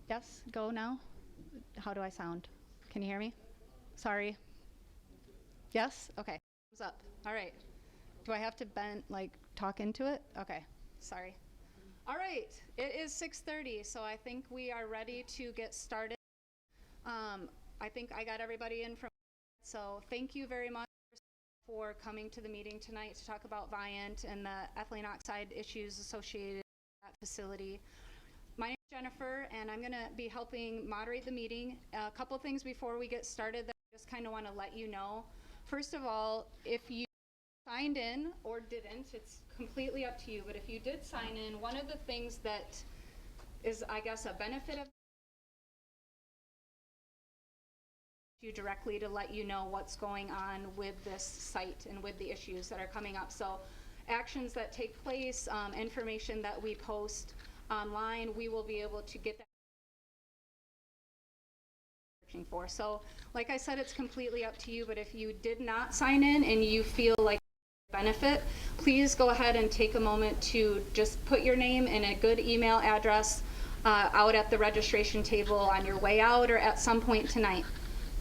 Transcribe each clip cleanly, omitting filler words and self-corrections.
Yes, go now. How do I sound? Can you hear me? Sorry. Yes? Okay. Thumbs up. All right. Do I have to talk into it? Okay. Sorry. All right. It is 6:30, so I think we are ready to get started. I think I got everybody in from, so thank you very much for coming to the meeting tonight to talk about VIANT and the ethylene oxide issues associated with that facility. My name is Jennifer, and I'm going to be helping moderate the meeting. A couple things before we get started that I just kind of want to let you know. First of all, if you signed in or didn't, it's completely up to you, but if you did sign in, one of the things that is, I guess, a benefit of you directly to let you know what's going on with this site and with the issues that are coming up. So actions that take place, information that we post online, we will be able to get that searching for. So like I said, it's completely up to you, but if you did not sign in and you feel like benefit, please go ahead and take a moment to just put your name and a good email address out at the registration table on your way out or at some point tonight.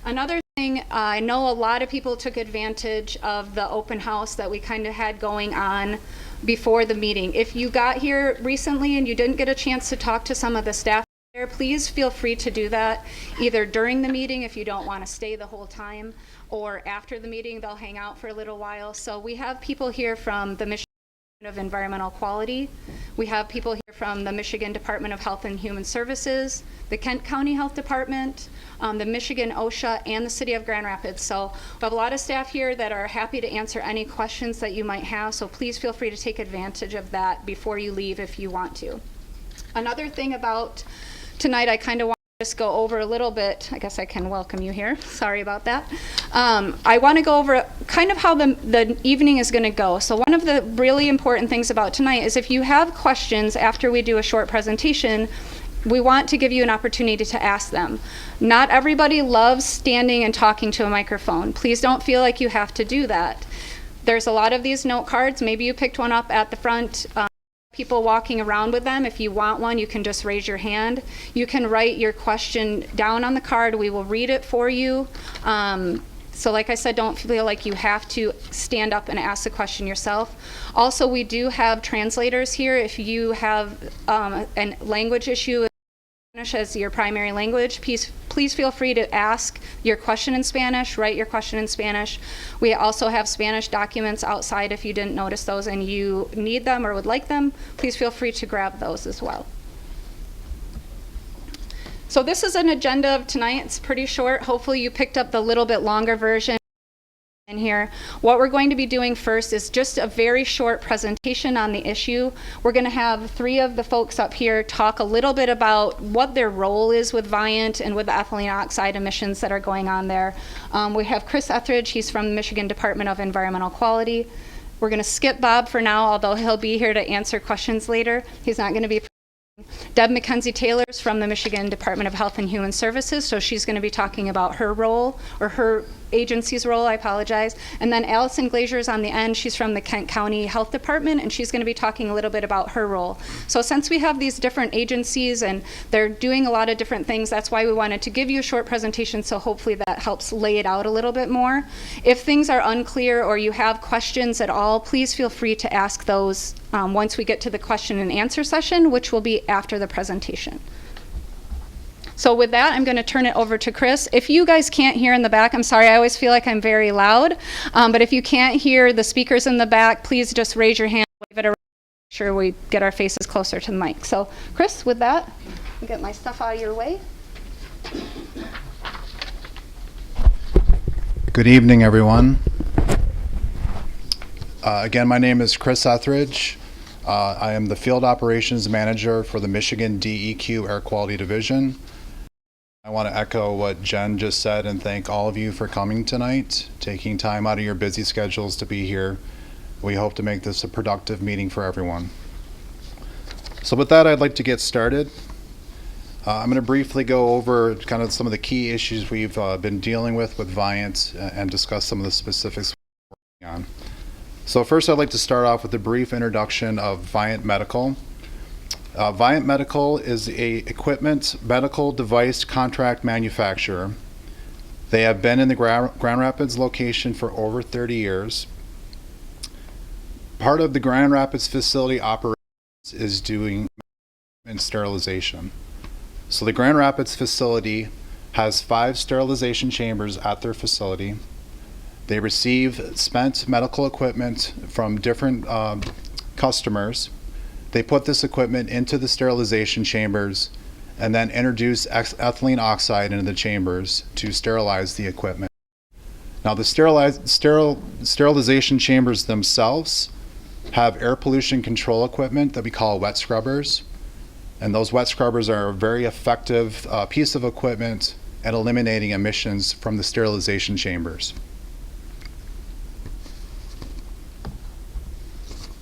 Another thing, I know a lot of people took advantage of the open house that we kind of had going on before the meeting. If you got here recently and you didn't get a chance to talk to some of the staff there, please feel free to do that either during the meeting if you don't want to stay the whole time, or after the meeting they'll hang out for a little while. So we have people here from the Michigan Department of Environmental Quality. We have people here from the Michigan Department of Health and Human Services, the Kent County Health Department, the Michigan OSHA, and the City of Grand Rapids. So we have a lot of staff here that are happy to answer any questions that you might have, so please feel free to take advantage of that before you leave if you want to. Another thing about tonight, I kind of want to just go over a little bit. I guess I can welcome you here. Sorry about that. I want to go over kind of how the evening is going to go. So one of the really important things about tonight is if you have questions after we do a short presentation, we want to give you an opportunity to ask them. Not everybody loves standing and talking to a microphone. Please don't feel like you have to do that. There's a lot of these note cards. Maybe you picked one up at the front. People walking around with them. If you want one, you can just raise your hand. You can write your question down on the card. We will read it for you. So like I said, don't feel like you have to stand up and ask the question yourself. Also, we do have translators here. If you have a language issue, Spanish as your primary language, please feel free to ask your question in Spanish, write your question in Spanish. We also have Spanish documents outside if you didn't notice those and you need them or would like them. Please feel free to grab those as well. So this is an agenda of tonight. It's pretty short. Hopefully you picked up the little bit longer version in here. What we're going to be doing first is just a very short presentation on the issue. We're going to have three of the folks up here talk a little bit about what their role is with VIANT and with the ethylene oxide emissions that are going on there. We have Chris Etheridge. He's from the Michigan Department of Environmental Quality. We're going to skip Bob for now, although he'll be here to answer questions later. He's not going to be. Deb Mackenzie Taylor's from the Michigan Department of Health and Human Services, so she's going to be talking about her role, or her agency's role, I apologize. And then Allison Glazier's on the end. She's from the Kent County Health Department, and she's going to be talking a little bit about her role. So since we have these different agencies and they're doing a lot of different things, that's why we wanted to give you a short presentation, so hopefully that helps lay it out a little bit more. If things are unclear or you have questions at all, please feel free to ask those once we get to the question and answer session, which will be after the presentation. So with that, I'm going to turn it over to Chris. If you guys can't hear in the back, I'm sorry, I always feel like I'm very loud. But if you can't hear the speakers in the back, please just raise your hand, wave it around, make sure we get our faces closer to the mic. So Chris, with that, I'll get my stuff out of your way. Good evening, everyone. Again, my name is Chris Etheridge. I am the Field Operations Manager for the Michigan DEQ Air Quality Division. I want to echo what Jen just said and thank all of you for coming tonight, taking time out of your busy schedules to be here. We hope to make this a productive meeting for everyone. So with that, I'd like to get started. I'm going to briefly go over kind of some of the key issues we've been dealing with VIANT and discuss some of the specifics we're working on. So first, I'd like to start off with a brief introduction of VIANT Medical. VIANT Medical is a equipment medical device contract manufacturer. They have been in the Grand Rapids location for over 30 years. Part of the Grand Rapids facility operations is doing and sterilization. So the Grand Rapids facility has 5 sterilization chambers at their facility. They receive spent medical equipment from different customers. They put this equipment into the sterilization chambers and then introduce ethylene oxide into the chambers to sterilize the equipment. Now the sterilization chambers themselves have air pollution control equipment that we call wet scrubbers. And those wet scrubbers are a very effective piece of equipment at eliminating emissions from the sterilization chambers.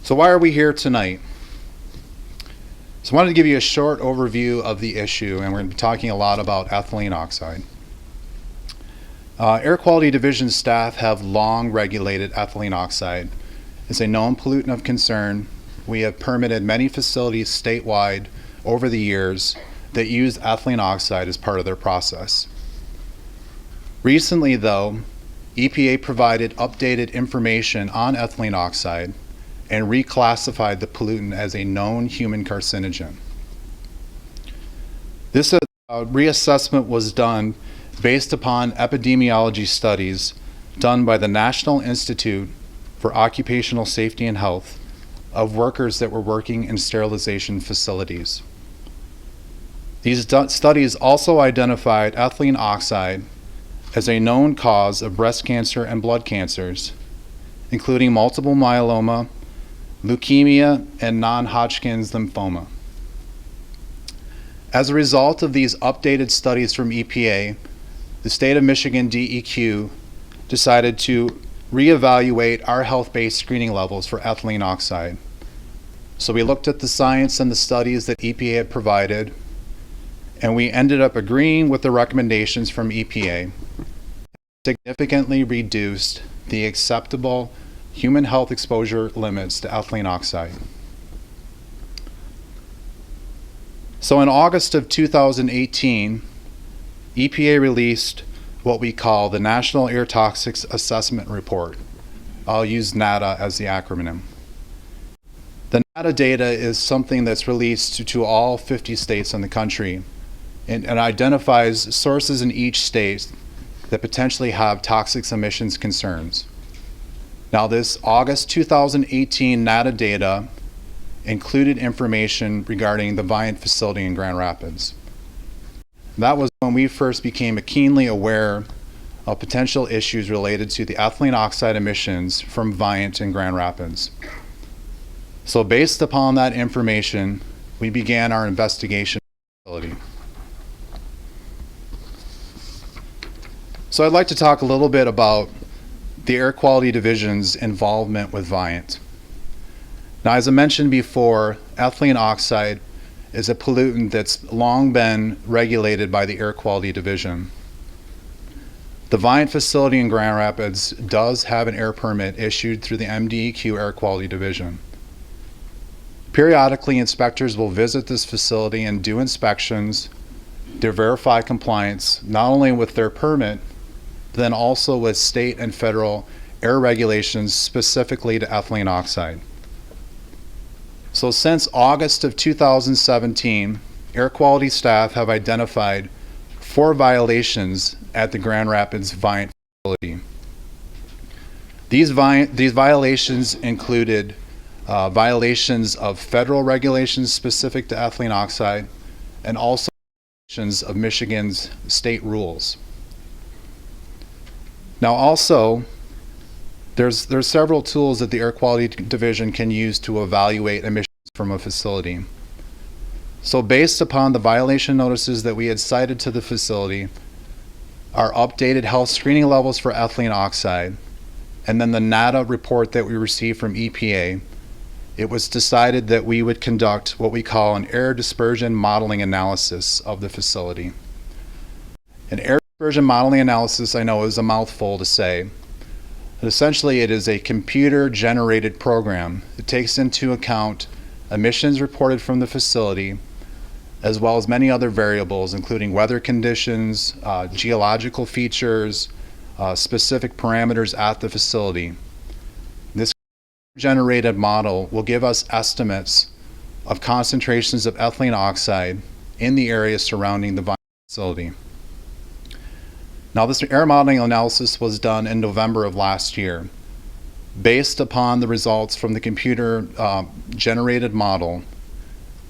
So why are we here tonight? So I wanted to give you a short overview of the issue, and we're going to be talking a lot about ethylene oxide. Air Quality Division staff have long regulated ethylene oxide. It's a known pollutant of concern. We have permitted many facilities statewide over the years that use ethylene oxide as part of their process. Recently, though, EPA provided updated information on ethylene oxide and reclassified the pollutant as a known human carcinogen. This reassessment was done based upon epidemiology studies done by the National Institute for Occupational Safety and Health of workers that were working in sterilization facilities. These studies also identified ethylene oxide as a known cause of breast cancer and blood cancers, including multiple myeloma, leukemia, and non-Hodgkin's lymphoma. As a result of these updated studies from EPA, the state of Michigan DEQ decided to reevaluate our health-based screening levels for ethylene oxide. So we looked at the science and the studies that EPA had provided, and we ended up agreeing with the recommendations from EPA, significantly reduced the acceptable human health exposure limits to ethylene oxide. So in August of 2018, EPA released what we call the National Air Toxics Assessment Report. I'll use NATA as the acronym. The NATA data is something that's released to all 50 states in the country and identifies sources in each state that potentially have toxic emissions concerns. Now, this August 2018 NATA data included information regarding the VIANT facility in Grand Rapids. That was when we first became keenly aware of potential issues related to the ethylene oxide emissions from VIANT in Grand Rapids. So based upon that information, we began our investigation of the facility. So I'd like to talk a little bit about the Air Quality Division's involvement with VIANT. Now, as I mentioned before, ethylene oxide is a pollutant that's long been regulated by the Air Quality Division. The VIANT facility in Grand Rapids does have an air permit issued through the MDEQ Air Quality Division. Periodically, inspectors will visit this facility and do inspections to verify compliance not only with their permit, but then also with state and federal air regulations specifically to ethylene oxide. So since August of 2017, air quality staff have identified 4 violations at the Grand Rapids VIANT facility. These violations included violations of federal regulations specific to ethylene oxide and also violations of Michigan's state rules. Now also, there's several tools that the Air Quality Division can use to evaluate emissions from a facility. So based upon the violation notices that we had cited to the facility, our updated health screening levels for ethylene oxide, and then the NATA report that we received from EPA, it was decided that we would conduct what we call an air dispersion modeling analysis of the facility. An air dispersion modeling analysis, I know, is a mouthful to say. But essentially, it is a computer-generated program that takes into account emissions reported from the facility, as well as many other variables, including weather conditions, geological features, specific parameters at the facility. This generated model will give us estimates of concentrations of ethylene oxide in the area surrounding the VIANT facility. Now, this air modeling analysis was done in November of last year. Based upon the results from the computer generated model,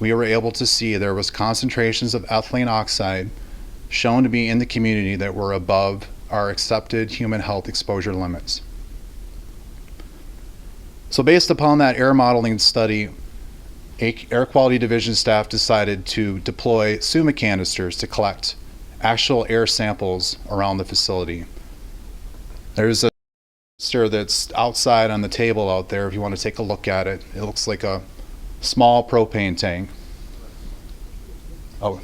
we were able to see there was concentrations of ethylene oxide shown to be in the community that were above our accepted human health exposure limits. So based upon that air modeling study, Air Quality Division staff decided to deploy Suma canisters to collect actual air samples around the facility. There's a canister that's outside on the table out there if you want to take a look at it. It looks like a small propane tank. Oh.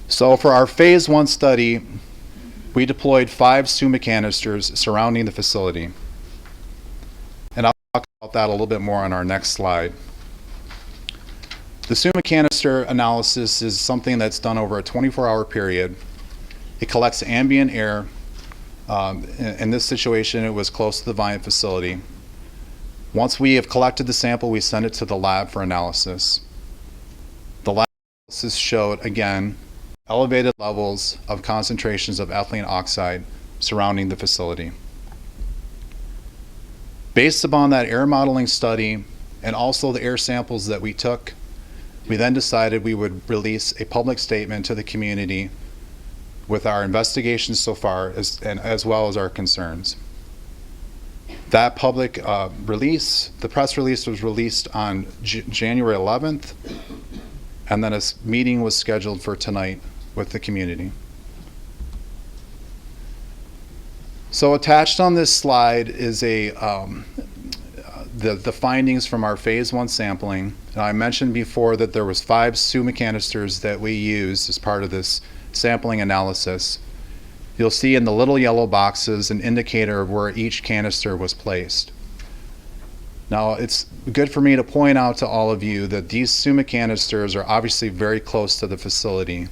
So for our phase 1 study, we deployed 5 Suma canisters surrounding the facility. And I'll talk about that a little bit more on our next slide. The Suma canister analysis is something that's done over a 24-hour period. It collects ambient air. In this situation, it was close to the VIANT facility. Once we have collected the sample, we send it to the lab for analysis. The lab analysis showed, again, elevated levels of concentrations of ethylene oxide surrounding the facility. Based upon that air modeling study and also the air samples that we took, we then decided we would release a public statement to the community with our investigations so far as well as our concerns. That public release, the press release was released on January 11th, and then a meeting was scheduled for tonight with the community. So attached on this slide is the findings from our phase 1 sampling. Now, I mentioned before that there was 5 Suma canisters that we used as part of this sampling analysis. You'll see in the little yellow boxes an indicator of where each canister was placed. Now, it's good for me to point out to all of you that these Suma canisters are obviously very close to the facility.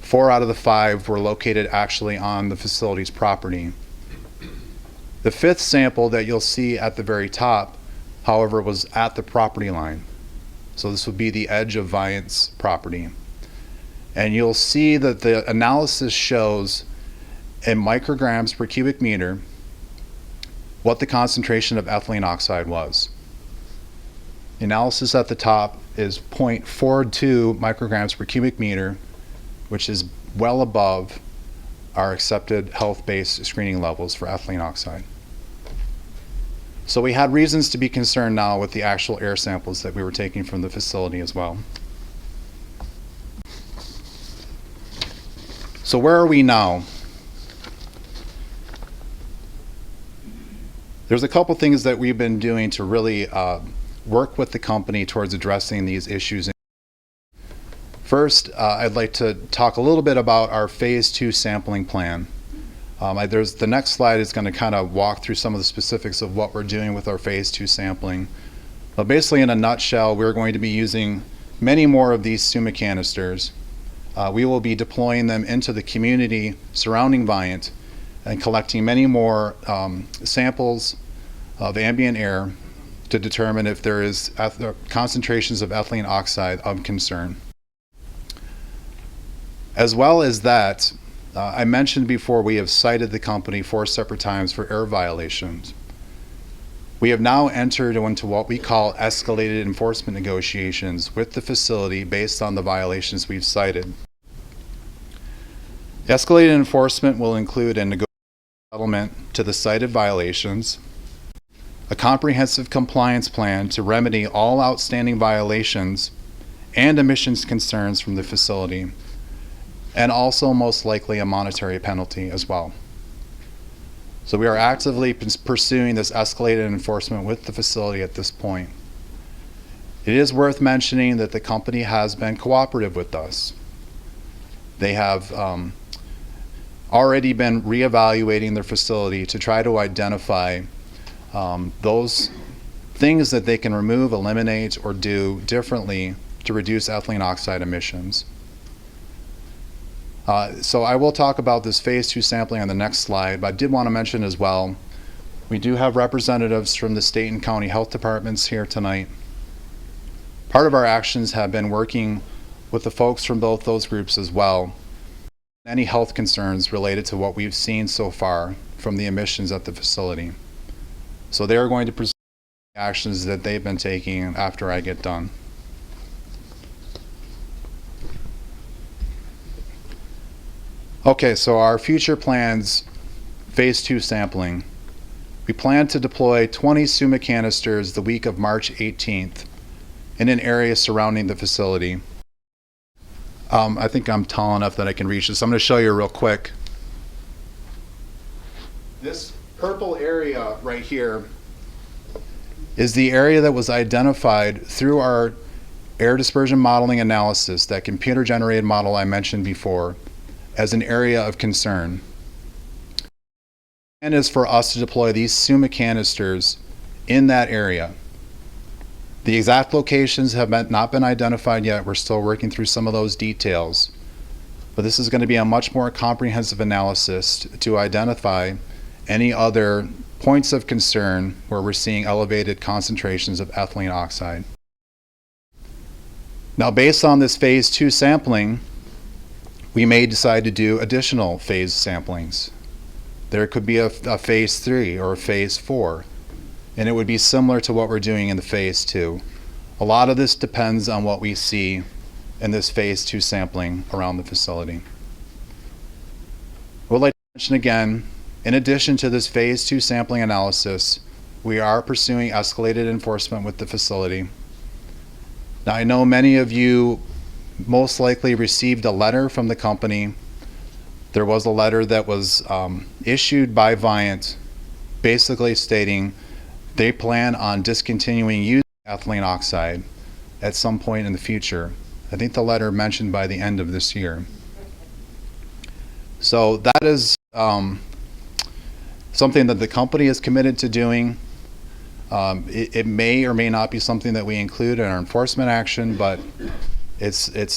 4 out of the 5 were located actually on the facility's property. The 5th sample that you'll see at the very top, however, was at the property line. So this would be the edge of VIANT's property. And you'll see that the analysis shows in micrograms per cubic meter what the concentration of ethylene oxide was. The analysis at the top is 0.42 micrograms per cubic meter, which is well above our accepted health-based screening levels for ethylene oxide. So we had reasons to be concerned now with the actual air samples that we were taking from the facility as well. So where are we now? There's a couple things that we've been doing to really work with the company towards addressing these issues. First, I'd like to talk a little bit about our phase 2 sampling plan. The next slide is going to kind of walk through some of the specifics of what we're doing with our phase 2 sampling. But basically, in a nutshell, we're going to be using many more of these Suma canisters. We will be deploying them into the community surrounding VIANT and collecting many more samples of ambient air to determine if there is concentrations of ethylene oxide of concern. As well as that, I mentioned before we have cited the company 4 separate times for air violations. We have now entered into what we call escalated enforcement negotiations with the facility based on the violations we've cited. Escalated enforcement will include a negotiation settlement to the cited violations, a comprehensive compliance plan to remedy all outstanding violations and emissions concerns from the facility, and also most likely a monetary penalty as well. So we are actively pursuing this escalated enforcement with the facility at this point. It is worth mentioning that the company has been cooperative with us. They have already been reevaluating their facility to try to identify those things that they can remove, eliminate, or do differently to reduce ethylene oxide emissions. So I will talk about this phase 2 sampling on the next slide, but I did want to mention as well, we do have representatives from the state and county health departments here tonight. Part of our actions have been working with the folks from both those groups as well. Any health concerns related to what we've seen so far from the emissions at the facility. So they are going to present actions that they've been taking after I get done. Okay, so our future plans, phase 2 sampling. We plan to deploy 20 Suma canisters the week of March 18th in an area surrounding the facility. I think I'm tall enough that I can reach this. I'm going to show you real quick. This purple area right here is the area that was identified through our air dispersion modeling analysis, that computer-generated model I mentioned before, as an area of concern. And is for us to deploy these Suma canisters in that area. The exact locations have not been identified yet. We're still working through some of those details. But this is going to be a much more comprehensive analysis to identify any other points of concern where we're seeing elevated concentrations of ethylene oxide. Now, based on this phase 2 sampling, we may decide to do additional phase samplings. There could be a phase 3 or a phase 4, and it would be similar to what we're doing in the phase 2. A lot of this depends on what we see in this phase 2 sampling around the facility. I would like to mention again, in addition to this phase 2 sampling analysis, we are pursuing escalated enforcement with the facility. Now, I know many of you most likely received a letter from the company. There was a letter that was issued by VIANT basically stating they plan on discontinuing using ethylene oxide at some point in the future. I think the letter mentioned by the end of this year. So that is something that the company is committed to doing. It may or may not be something that we include in our enforcement action, but it's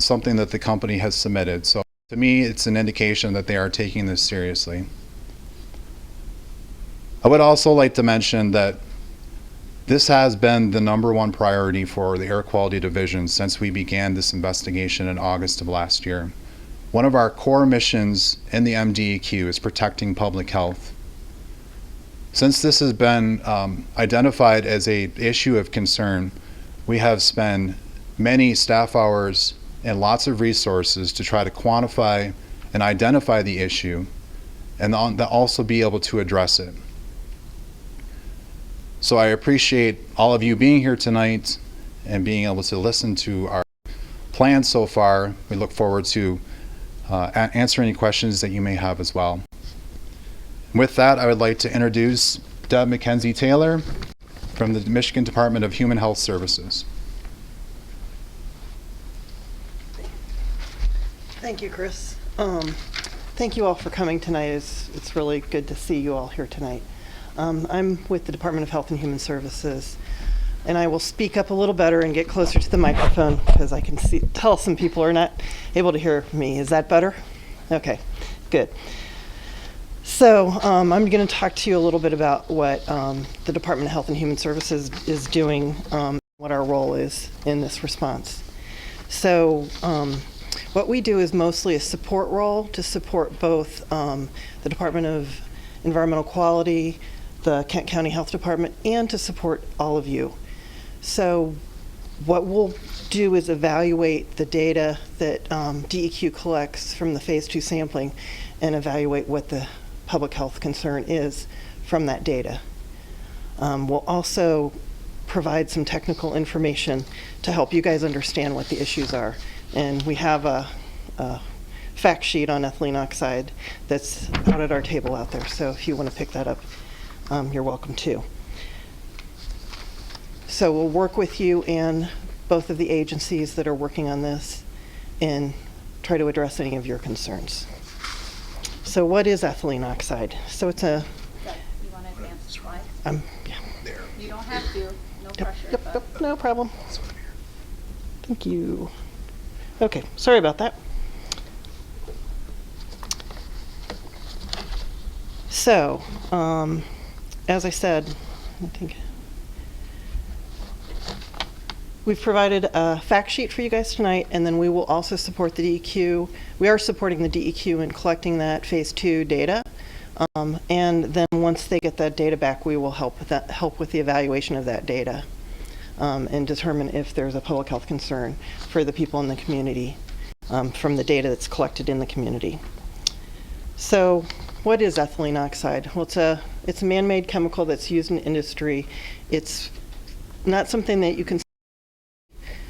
something that the company has submitted. So to me, it's an indication that they are taking this seriously. I would also like to mention that this has been the #1 priority for the Air Quality Division since we began this investigation in August of last year. One of our core missions in the MDEQ is protecting public health. Since this has been identified as an issue of concern, we have spent many staff hours and lots of resources to try to quantify and identify the issue and also be able to address it. So I appreciate all of you being here tonight and being able to listen to our plan so far. We look forward to answering any questions that you may have as well. With that, I would like to introduce Deb Mackenzie Taylor from the Michigan Department of Human Health Services. Thank you, Chris. Thank you all for coming tonight. It's really good to see you all here tonight. I'm with the Department of Health and Human Services, and I will speak up a little better and get closer to the microphone because I can tell some people are not able to hear me. Is that better? Okay, good. So I'm going to talk to you a little bit about what the Department of Health and Human Services is doing, what our role is in this response. So what we do is mostly a support role to support both the Department of Environmental Quality, the Kent County Health Department, and to support all of you. So what we'll do is evaluate the data that DEQ collects from the phase 2 sampling and evaluate what the public health concern is from that data. We'll also provide some technical information to help you guys understand what the issues are. And we have a fact sheet on ethylene oxide that's out at our table out there. So if you want to pick that up, you're welcome to. So we'll work with you and both of the agencies that are working on this and try to address any of your concerns. So what is ethylene oxide? So it's a... You want to advance the slide? Yeah. You don't have to, no Yep, pressure. yep, but- yep, no problem. Thank you. Okay, sorry about that. So, as I said, I think we've provided a fact sheet for you guys tonight, and then we will also support the DEQ. We are supporting the DEQ in collecting that phase 2 data. And then once they get that data back, we will help with the evaluation of that data and determine if there's a public health concern for the people in the community from the data that's collected in the community. So what is ethylene oxide? Well, it's a man-made chemical that's used in industry. It's not something that you can see,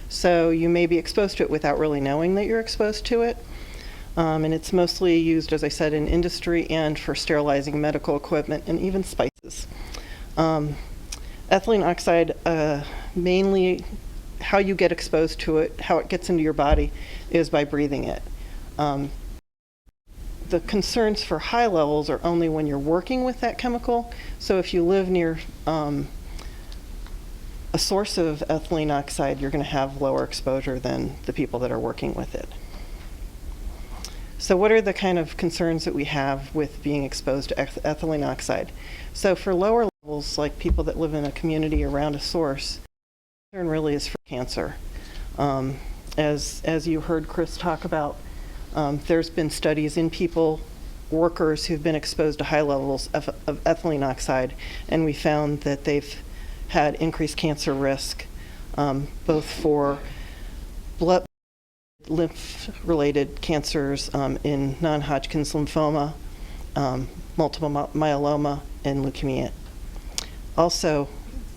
so you may be exposed to it without really knowing that you're exposed to it. And it's mostly used, as I said, in industry and for sterilizing medical equipment and even spices. Ethylene oxide, mainly how you get exposed to it, how it gets into your body, is by breathing it. The concerns for high levels are only when you're working with that chemical. So if you live near a source of ethylene oxide, you're going to have lower exposure than the people that are working with it. So what are the kind of concerns that we have with being exposed to ethylene oxide? So for lower levels, like people that live in a community around a source, the concern really is for cancer. As you heard Chris talk about, there's been studies in workers who've been exposed to high levels of ethylene oxide, and we found that they've had increased cancer risk, both for blood, lymph-related cancers in non-Hodgkin's lymphoma, multiple myeloma, and leukemia. Also,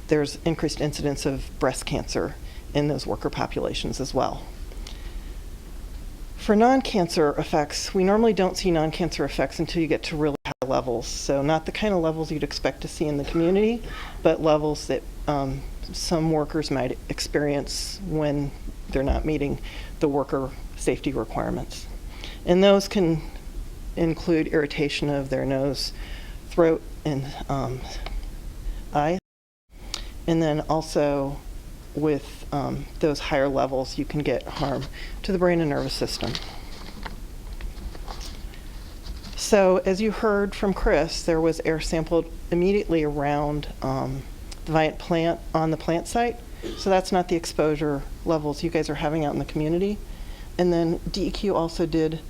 there's increased incidence of breast cancer in those worker populations as well. For non-cancer effects, we normally don't see non-cancer effects until you get to really high levels. So not the kind of levels you'd expect to see in the community, but levels that some workers might experience when they're not meeting the worker safety requirements. And those can include irritation of their nose, throat, and eyes. And then also with those higher levels, you can get harm to the brain and nervous system. So as you heard from Chris, there was air sampled immediately around the VIANT plant on the plant site. So that's not the exposure levels you guys are having out in the community. And then DEQ also did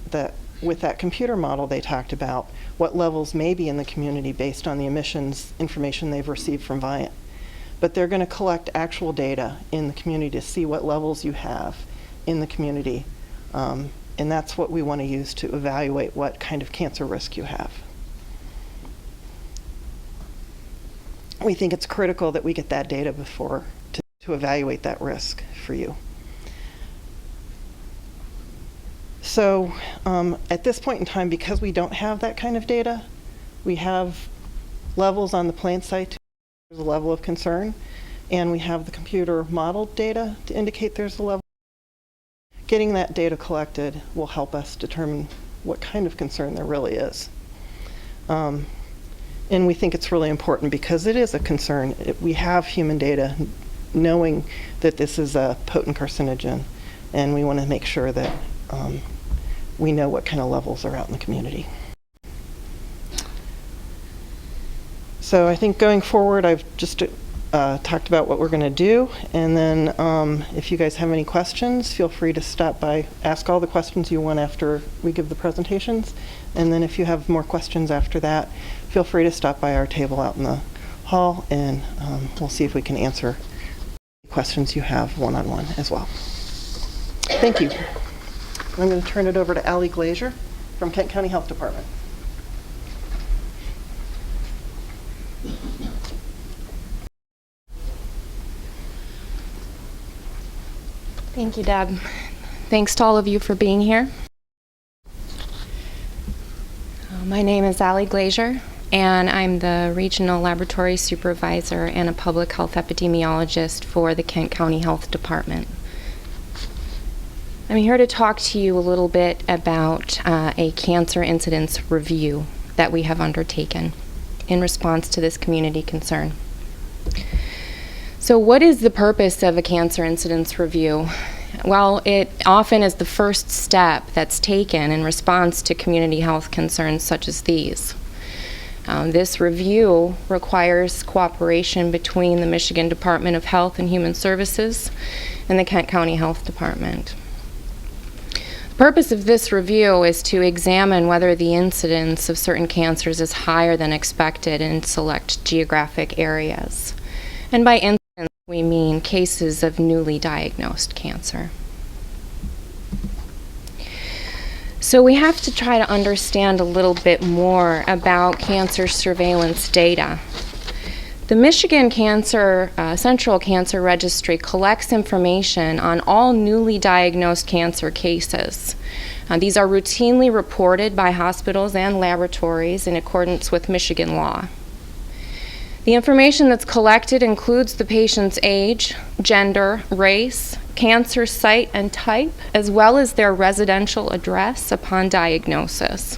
that with that computer model they talked about, what levels may be in the community based on the emissions information they've received from VIANT. But they're going to collect actual data in the community to see what levels you have in the community. And that's what we want to use to evaluate what kind of cancer risk you have. We think it's critical that we get that data before to evaluate that risk for you. So at this point in time, because we don't have that kind of data, we have levels on the plant site. There's a level of concern, and we have the computer modeled data to indicate there's a level. Getting that data collected will help us determine what kind of concern there really is. And we think it's really important because it is a concern. We have human data knowing that this is a potent carcinogen, and we want to make sure that we know what kind of levels are out in the community. So I think going forward, I've just talked about what we're going to do, and then if you guys have any questions, feel free to stop by, ask all the questions you want after we give the presentations, and then if you have more questions after that, feel free to stop by our table out in the hall, and we'll see if we can answer questions you have one-on-one as well. Thank you. I'm going to turn it over to Allie Glazier from Kent County Health Department. Thank you, Deb. Thanks to all of you for being here. My name is Allie Glazier, and I'm the Regional Laboratory Supervisor and a Public Health Epidemiologist for the Kent County Health Department. I'm here to talk to you a little bit about a cancer incidence review that we have undertaken. in response to this community concern. So what is the purpose of a cancer incidence review? Well, it often is the first step that's taken in response to community health concerns such as these. This review requires cooperation between the Michigan Department of Health and Human Services and the Kent County Health Department. The purpose of this review is to examine whether the incidence of certain cancers is higher than expected in select geographic areas. And by incidence, we mean cases of newly diagnosed cancer. So we have to try to understand a little bit more about cancer surveillance data. The Michigan Central Cancer Registry collects information on all newly diagnosed cancer cases. These are routinely reported by hospitals and laboratories in accordance with Michigan law. The information that's collected includes the patient's age, gender, race, cancer site and type, as well as their residential address upon diagnosis.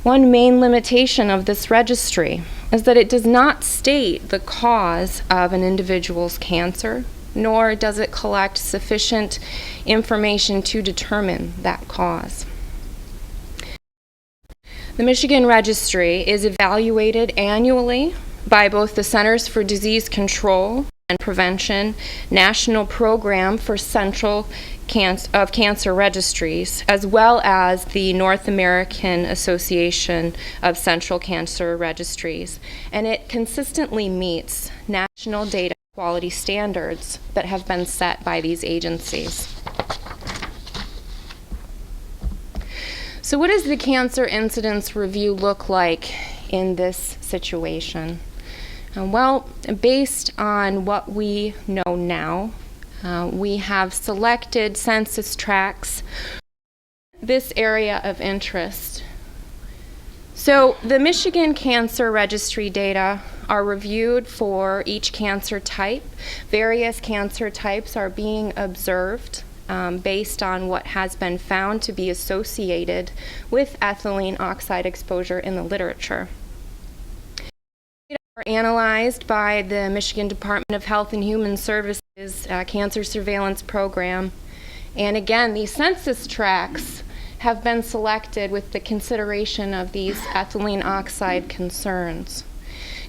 One main limitation of this registry is that it does not state the cause of an individual's cancer, nor does it collect sufficient information to determine that cause. The Michigan Registry is evaluated annually by both the Centers for Disease Control and Prevention National Program for Cancer Registries, as well as the North American Association of Central Cancer Registries, and it consistently meets national data quality standards that have been set by these agencies. So what does the cancer incidence review look like in this situation? Well, based on what we know now, we have selected census tracts in this area of interest. So the Michigan Cancer Registry data are reviewed for each cancer type. Various cancer types are being observed based on what has been found to be associated with ethylene oxide exposure in the literature. Data are analyzed by the Michigan Department of Health and Human Services Cancer Surveillance Program. And again, these census tracts have been selected with the consideration of these ethylene oxide concerns.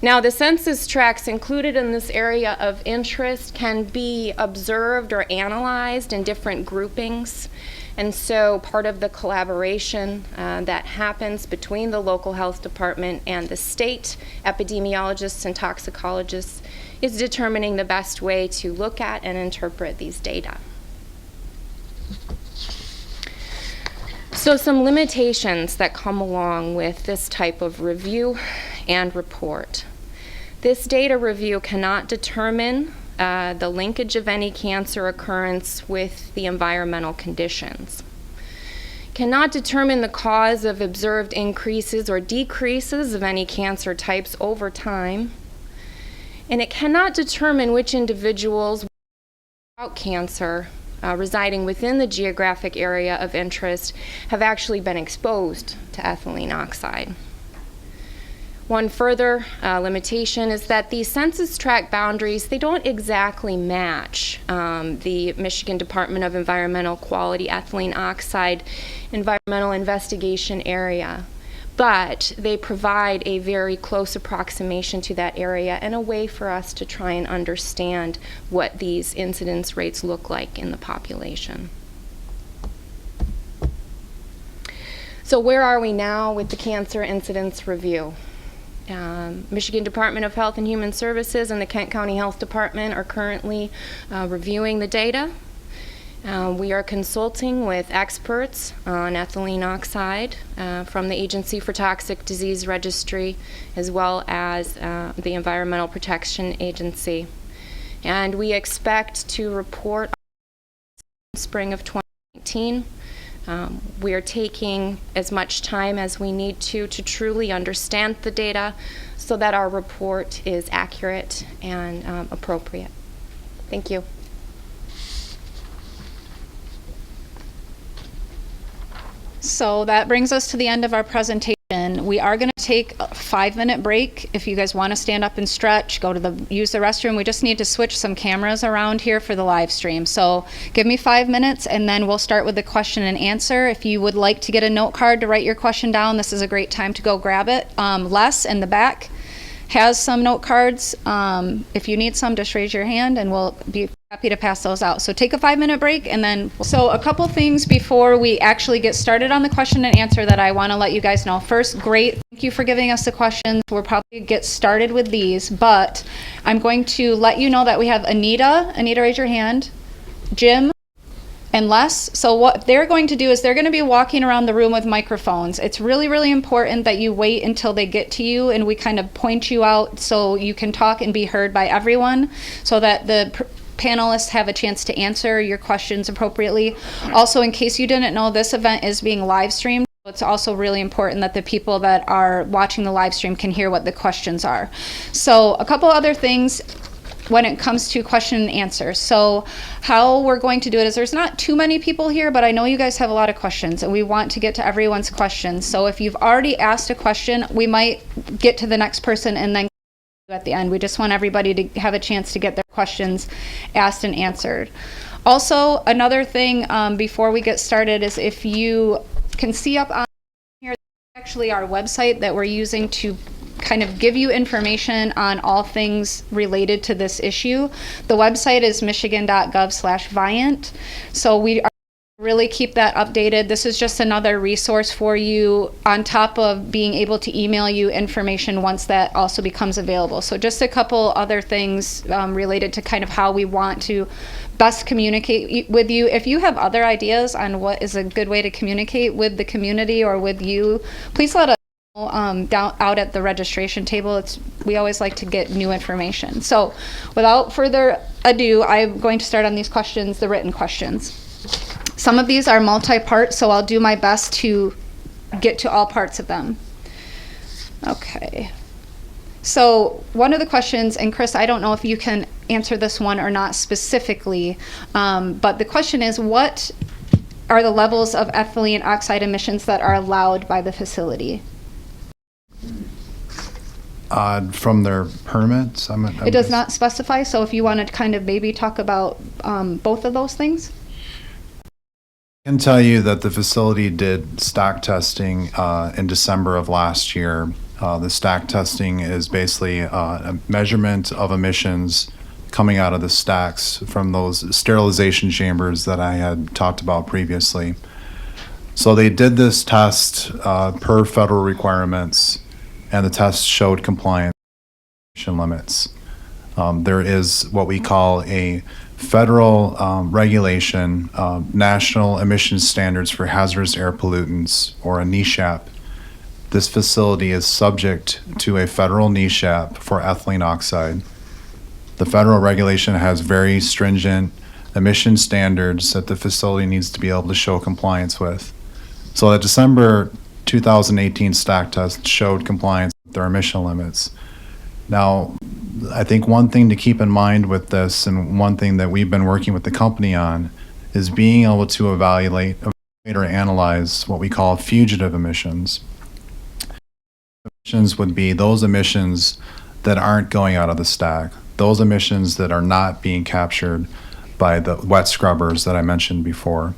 Now, the census tracts included in this area of interest can be observed or analyzed in different groupings. And so part of the collaboration that happens between the local health department and the state epidemiologists and toxicologists is determining the best way to look at and interpret these data. So some limitations that come along with this type of review and report. This data review cannot determine the linkage of any cancer occurrence with the environmental conditions. Cannot determine the cause of observed increases or decreases of any cancer types over time. And it cannot determine which individuals without cancer residing within the geographic area of interest have actually been exposed to ethylene oxide. One further limitation is that these census tract boundaries, they don't exactly match the Michigan Department of Environmental Quality ethylene oxide environmental investigation area, but they provide a very close approximation to that area and a way for us to try and understand what these incidence rates look like in the population. So where are we now with the cancer incidence review? Michigan Department of Health and Human Services and the Kent County Health Department are currently reviewing the data. We are consulting with experts on ethylene oxide from the Agency for Toxic Disease Registry, as well as the Environmental Protection Agency. And we expect to report in spring of 2019. We are taking as much time as we need to truly understand the data so that our report is accurate and appropriate. Thank you. So that brings us to the end of our presentation. We are going to take a 5-minute break. If you guys want to stand up and stretch, use the restroom. We just need to switch some cameras around here for the live stream. So give me 5 minutes and then we'll start with the question and answer. If you would like to get a note card to write your question down, this is a great time to go grab it. Les in the back has some note cards. If you need some, just raise your hand and we'll be happy to pass those out. So take a 5-minute break and then, so a couple things before we actually get started on the question and answer that I want to let you guys know. First, great, thank you for giving us the questions. We'll probably get started with these, but I'm going to let you know that we have Anita, raise your hand, Jim, and Les. So what they're going to do is they're going to be walking around the room with microphones. It's really, really important that you wait until they get to you and we kind of point you out so you can talk and be heard by everyone so that the panelists have a chance to answer your questions appropriately. Also, in case you didn't know, this event is being live streamed. It's also really important that the people that are watching the live stream can hear what the questions are. So a couple other things when it comes to question and answer. So how we're going to do it is there's not too many people here, but I know you guys have a lot of questions and we want to get to everyone's questions. So if you've already asked a question, we might get to the next person and then at the end. We just want everybody to have a chance to get their questions asked and answered. Also, another thing before we get started is if you can see up on here, actually our website that we're using to kind of give you information on all things related to this issue. The website is michigan.gov/VIANT. So we are really keep that updated. This is just another resource for you on top of being able to email you information once that also becomes available. So just a couple other things related to kind of how we want to best communicate with you. If you have other ideas on what is a good way to communicate with the community or with you, please let us down out at the registration table. We always like to get new information. So without further ado, I'm going to start on these questions, the written questions. Some of these are multi-part, so I'll do my best to get to all parts of them. Okay. So one of the questions, and Chris, I don't know if you can answer this one or not specifically, but the question is, what are the levels of ethylene oxide emissions that are allowed by the facility? From their permits? It does not specify, so if you want to kind of maybe talk about both of those things. I can tell you that the facility did stack testing in December of last year. The stack testing is basically a measurement of emissions coming out of the stacks from those sterilization chambers that I had talked about previously. So they did this test per federal requirements, and the test showed compliance with emission limits. There is what we call a federal regulation, National Emissions Standards for Hazardous Air Pollutants, or a NESHAP. This facility is subject to a federal NESHAP for ethylene oxide. The federal regulation has very stringent emission standards that the facility needs to be able to show compliance with. So the December 2018 stack test showed compliance with their emission limits. Now, I think one thing to keep in mind with this, and one thing that we've been working with the company on, is being able to evaluate or analyze what we call fugitive emissions. Emissions would be those emissions that aren't going out of the stack, those emissions that are not being captured by the wet scrubbers that I mentioned before.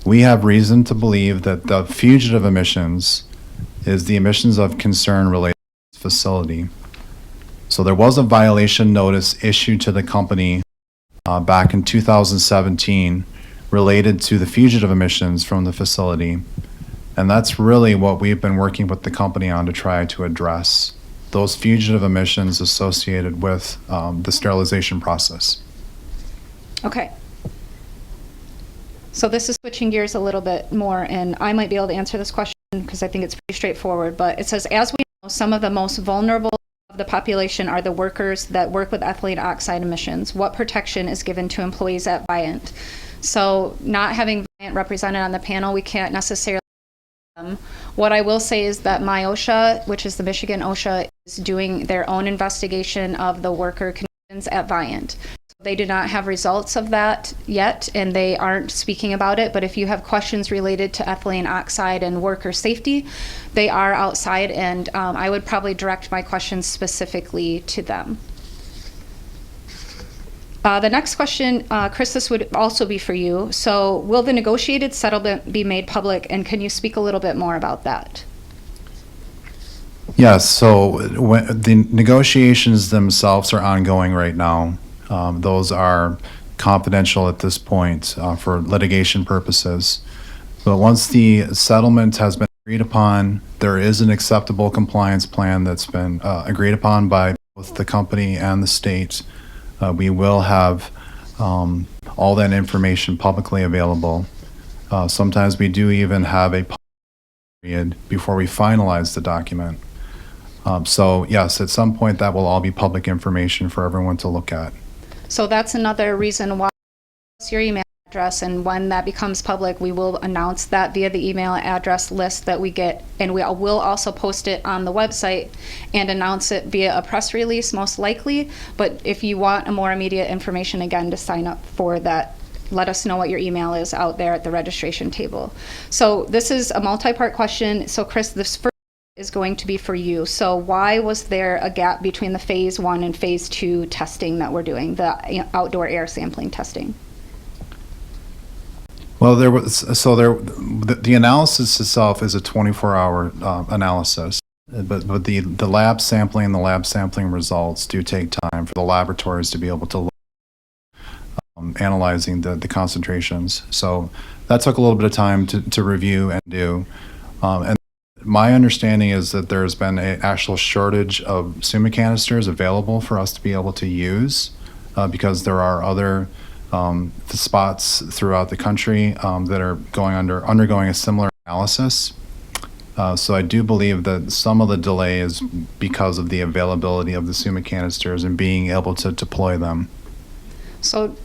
We have reason to believe that the fugitive emissions is the emissions of concern related to this facility. So there was a violation notice issued to the company back in 2017 related to the fugitive emissions from the facility. And that's really what we've been working with the company on to try to address, those fugitive emissions associated with the sterilization process. Okay. So this is switching gears a little bit more, and I might be able to answer this question because I think it's pretty straightforward, but it says, as we know, some of the most vulnerable of the population are the workers that work with ethylene oxide emissions. What protection is given to employees at VIANT? So not having VIANT represented on the panel, we can't necessarily them. What I will say is that MIOSHA, which is the Michigan OSHA, is doing their own investigation of the worker conditions at VIANT. They do not have results of that yet, and they aren't speaking about it. But if you have questions related to ethylene oxide and worker safety, they are outside, and I would probably direct my questions specifically to them. The next question, Chris, this would also be for you. So will the negotiated settlement be made public, and can you speak a little bit more about that? Yes, so the negotiations themselves are ongoing right now. Those are confidential at this point for litigation purposes. But once the settlement has been agreed upon, there is an acceptable compliance plan that's been agreed upon by both the company and the state. We will have all that information publicly available. Sometimes we do even have a period before we finalize the document. So yes, at some point that will all be public information for everyone to look at. So that's another reason why your email address, and when that becomes public, we will announce that via the email address list that we get, and we will also post it on the website and announce it via a press release most likely. But if you want a more immediate information, again, to sign up for that, let us know what your email is out there at the registration table. So this is a multi-part question. So Chris, this first is going to be for you. So why was there a gap between the phase 1 and phase 2 testing that we're doing, the outdoor air sampling testing? Well, the analysis itself is a 24-hour analysis, but the lab sampling and the lab sampling results do take time for the laboratories to be able to look analyzing the concentrations. So that took a little bit of time to review and do. And my understanding is that there's been an actual shortage of Suma canisters available for us to be able to use because there are other spots throughout the country that are undergoing a similar analysis. So I do believe that some of the delay is because of the availability of the Suma canisters and being able to deploy them. So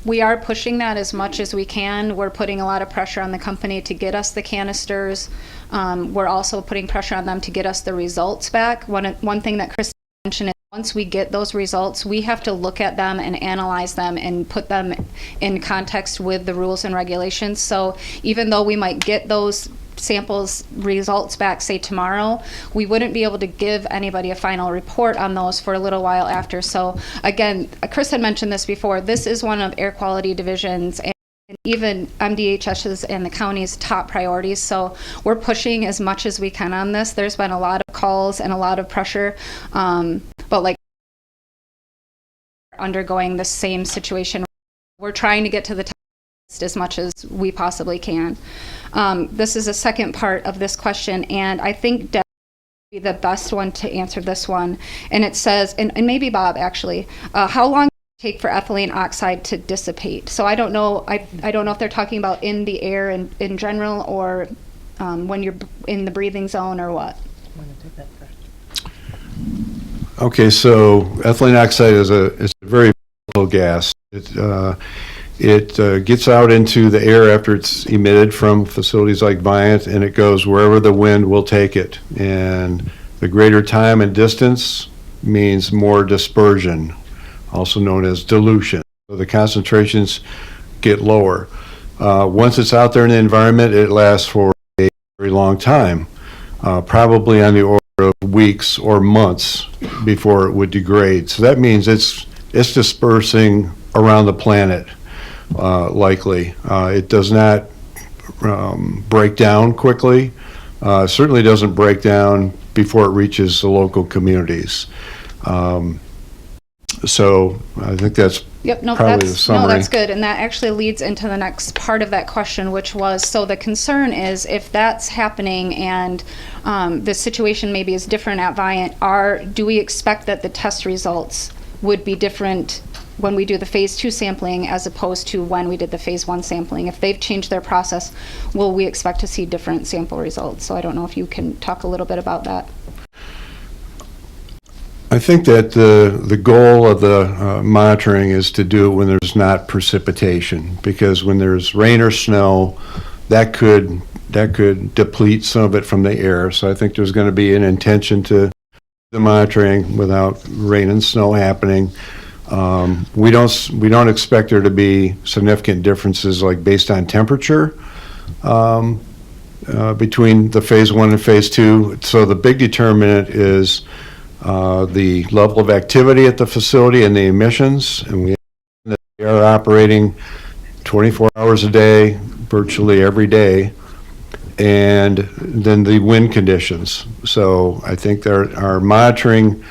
we are pushing that as much as we can. We're putting a lot of pressure on the company to get us the canisters. We're also putting pressure on them to get us the results back. One thing that Chris mentioned is once we get those results, we have to look at them and analyze them and put them in context with the rules and regulations. So even though we might get those samples results back, say tomorrow, we wouldn't be able to give anybody a final report on those for a little while after. So again, Chris had mentioned this before, this is one of Air Quality Division's and even MDHS's and the county's top priorities. So we're pushing as much as we can on this. There's been a lot of calls and a lot of pressure, but like undergoing the same situation. We're trying to get to the top as much as we possibly can. This is a second part of this question, and I think Deb would be the best one to answer this one. And it says, and maybe Bob actually, how long does it take for ethylene oxide to dissipate? So I don't know. I don't know if they're talking about in the air in general, or when you're in the breathing zone, or what. Okay, so ethylene oxide is a very volatile gas. It gets out into the air after it's emitted from facilities like VIANT, and it goes wherever the wind will take it. And the greater time and distance means more dispersion, also known as dilution. So the concentrations get lower. Once it's out there in the environment, it lasts for a very long time, probably on the order of weeks or months before it would degrade. So that means it's dispersing around the planet. Likely. It does not break down quickly. Certainly doesn't break down before it reaches the local communities. So I think that's probably the summary. No, that's good. And that actually leads into the next part of that question, which was, so the concern is if that's happening and the situation maybe is different at VIANT, do we expect that the test results would be different when we do the phase 2 sampling as opposed to when we did the phase 1 sampling? If they've changed their process, will we expect to see different sample results? So I don't know if you can talk a little bit about that. I think that the goal of the monitoring is to do it when there's not precipitation, because when there's rain or snow, that could deplete some of it from the air. So I think there's going to be an intention to the monitoring without rain and snow happening. We don't expect there to be significant differences like based on temperature between the phase 1 and phase 2. So the big determinant is the level of activity at the facility and the emissions, and we are operating 24 hours a day, virtually every day, and then the wind conditions. So I think our monitoring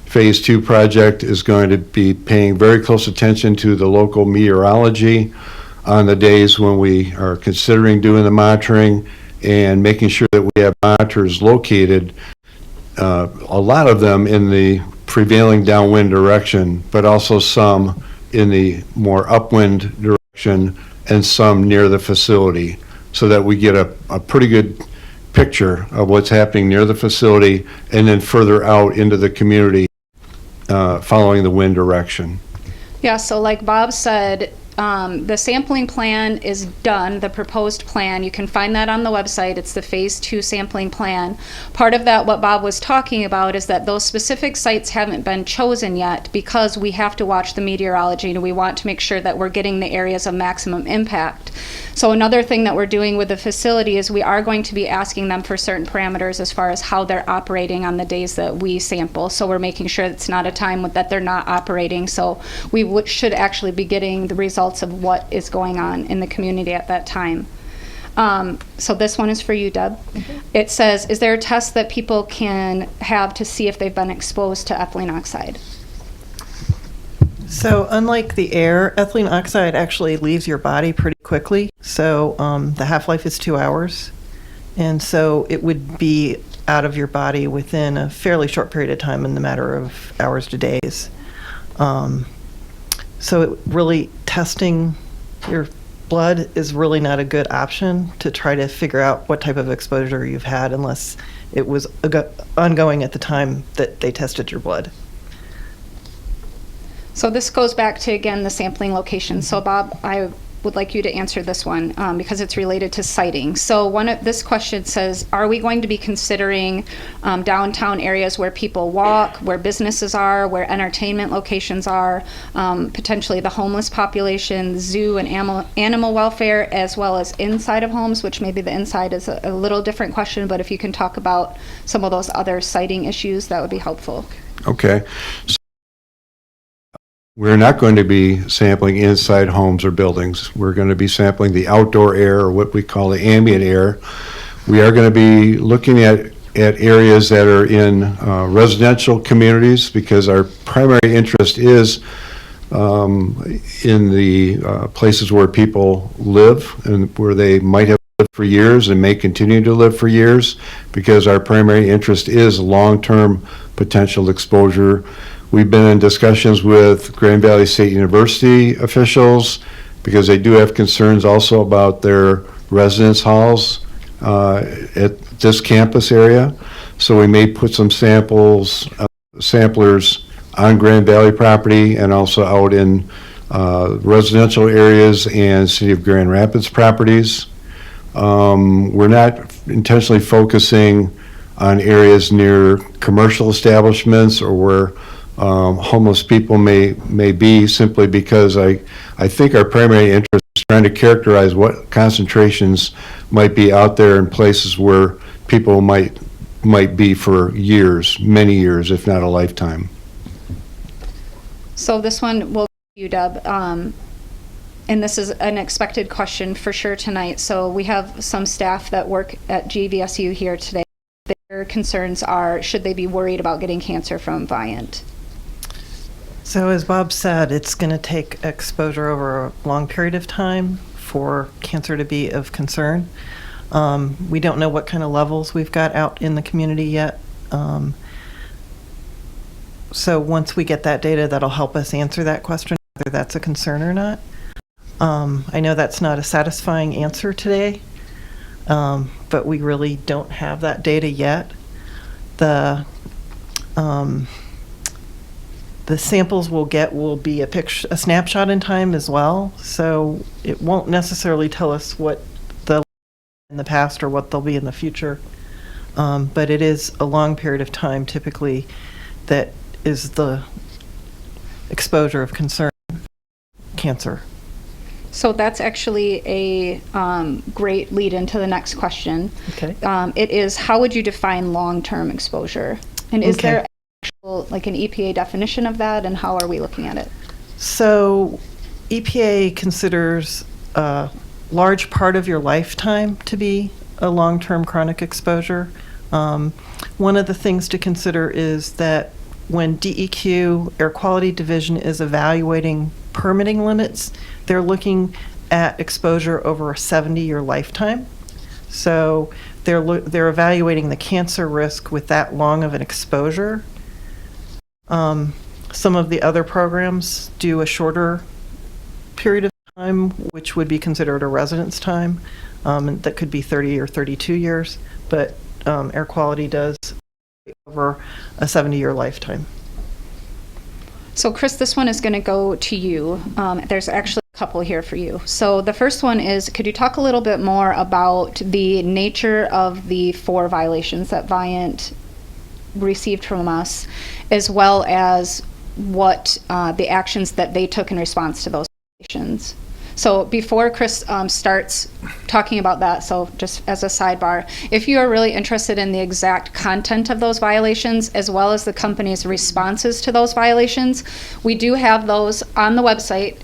phase 2 project is going to be paying very close attention to the local meteorology on the days when we are considering doing the monitoring, and making sure that we have monitors located, a lot of them in the prevailing downwind direction, but also some in the more upwind direction and some near the facility, so that we get a pretty good picture of what's happening near the facility and then further out into the community following the wind direction. Yeah, so like Bob said, the sampling plan is done, the proposed plan. You can find that on the website. It's the phase 2 sampling plan. Part of that, what Bob was talking about, is that those specific sites haven't been chosen yet because we have to watch the meteorology, and we want to make sure that we're getting the areas of maximum impact. So another thing that we're doing with the facility is we are going to be asking them for certain parameters as far as how they're operating on the days that we sample. So we're making sure it's not a time that they're not operating. So we should actually be getting the results of what is going on in the community at that time. So this one is for you, Deb. It says, is there a test that people can have to see if they've been exposed to ethylene oxide? So unlike the air, ethylene oxide actually leaves your body pretty quickly. So the half-life is 2 hours. And so it would be out of your body within a fairly short period of time, in the matter of hours to days. So it really, testing your blood is really not a good option to try to figure out what type of exposure you've had, unless it was ongoing at the time that they tested your blood. So this goes back to, again, the sampling location. So Bob, I would like you to answer this one because it's related to siting. So this question says, are we going to be considering downtown areas where people walk, where businesses are, where entertainment locations are, potentially the homeless population, zoo and animal welfare, as well as inside of homes, which maybe the inside is a little different question, but if you can talk about some of those other siting issues, that would be helpful. Okay. We're not going to be sampling inside homes or buildings. We're going to be sampling the outdoor air, or what we call the ambient air. We are going to be looking at areas that are in residential communities, because our primary interest is in the places where people live and where they might have lived for years and may continue to live for years, because our primary interest is long-term potential exposure. We've been in discussions with Grand Valley State University officials, because they do have concerns also about their residence halls at this campus area. So we may put some samplers on Grand Valley property and also out in residential areas and City of Grand Rapids properties. We're not intentionally focusing on areas near commercial establishments or where homeless people may be, simply because I think our primary interest is trying to characterize what concentrations might be out there in places where people might be for years, many years, if not a lifetime. So this one will be you, Deb. And this is an expected question for sure tonight. So we have some staff that work at GVSU here today. Their concerns are, should they be worried about getting cancer from VIANT? So as Bob said, it's going to take exposure over a long period of time for cancer to be of concern. We don't know what kind of levels we've got out in the community yet. So once we get that data, that'll help us answer that question, whether that's a concern or not. I know that's not a satisfying answer today, but we really don't have that data yet. The samples we'll get will be a snapshot in time as well, so it won't necessarily tell us what they'll be in the past or what they'll be in the future. But it is a long period of time typically that is the exposure of concern, cancer. So that's actually a great lead into the next question. Okay. It is, how would you define long-term exposure? And is Okay. there actual, like an EPA definition of that, and how are we looking at it? So EPA considers a large part of your lifetime to be a long-term chronic exposure. One of the things to consider is that when DEQ, Air Quality Division, is evaluating permitting limits, they're looking at exposure over a 70-year lifetime. So they're evaluating the cancer risk with that long of an exposure. Some of the other programs do a shorter period of time, which would be considered a residence time, and that could be 30 or 32 years, but air quality does over a 70-year lifetime. So Chris, this one is going to go to you. There's actually a couple here for you. So the first one is, could you talk a little bit more about the nature of the 4 violations that VIANT received from us, as well as what the actions that they took in response to those violations? So before Chris starts talking about that, so just as a sidebar, if you are really interested in the exact content of those violations, as well as the company's responses to those violations, we do have those on the website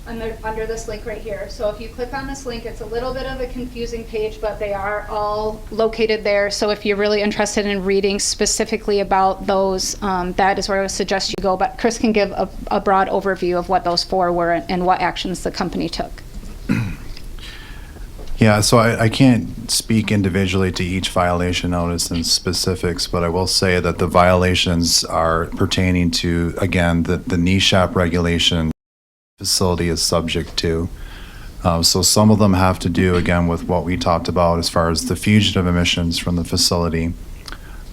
under this link right here. So if you click on this link, it's a little bit of a confusing page, but they are all located there. So if you're really interested in reading specifically about those, that is where I would suggest you go. But Chris can give a broad overview of what those 4 were and what actions the company took. Yeah, so I can't speak individually to each violation notice in specifics, but I will say that the violations are pertaining to, again, the NESHAP regulation facility is subject to. So some of them have to do, again, with what we talked about as far as the fugitive emissions from the facility.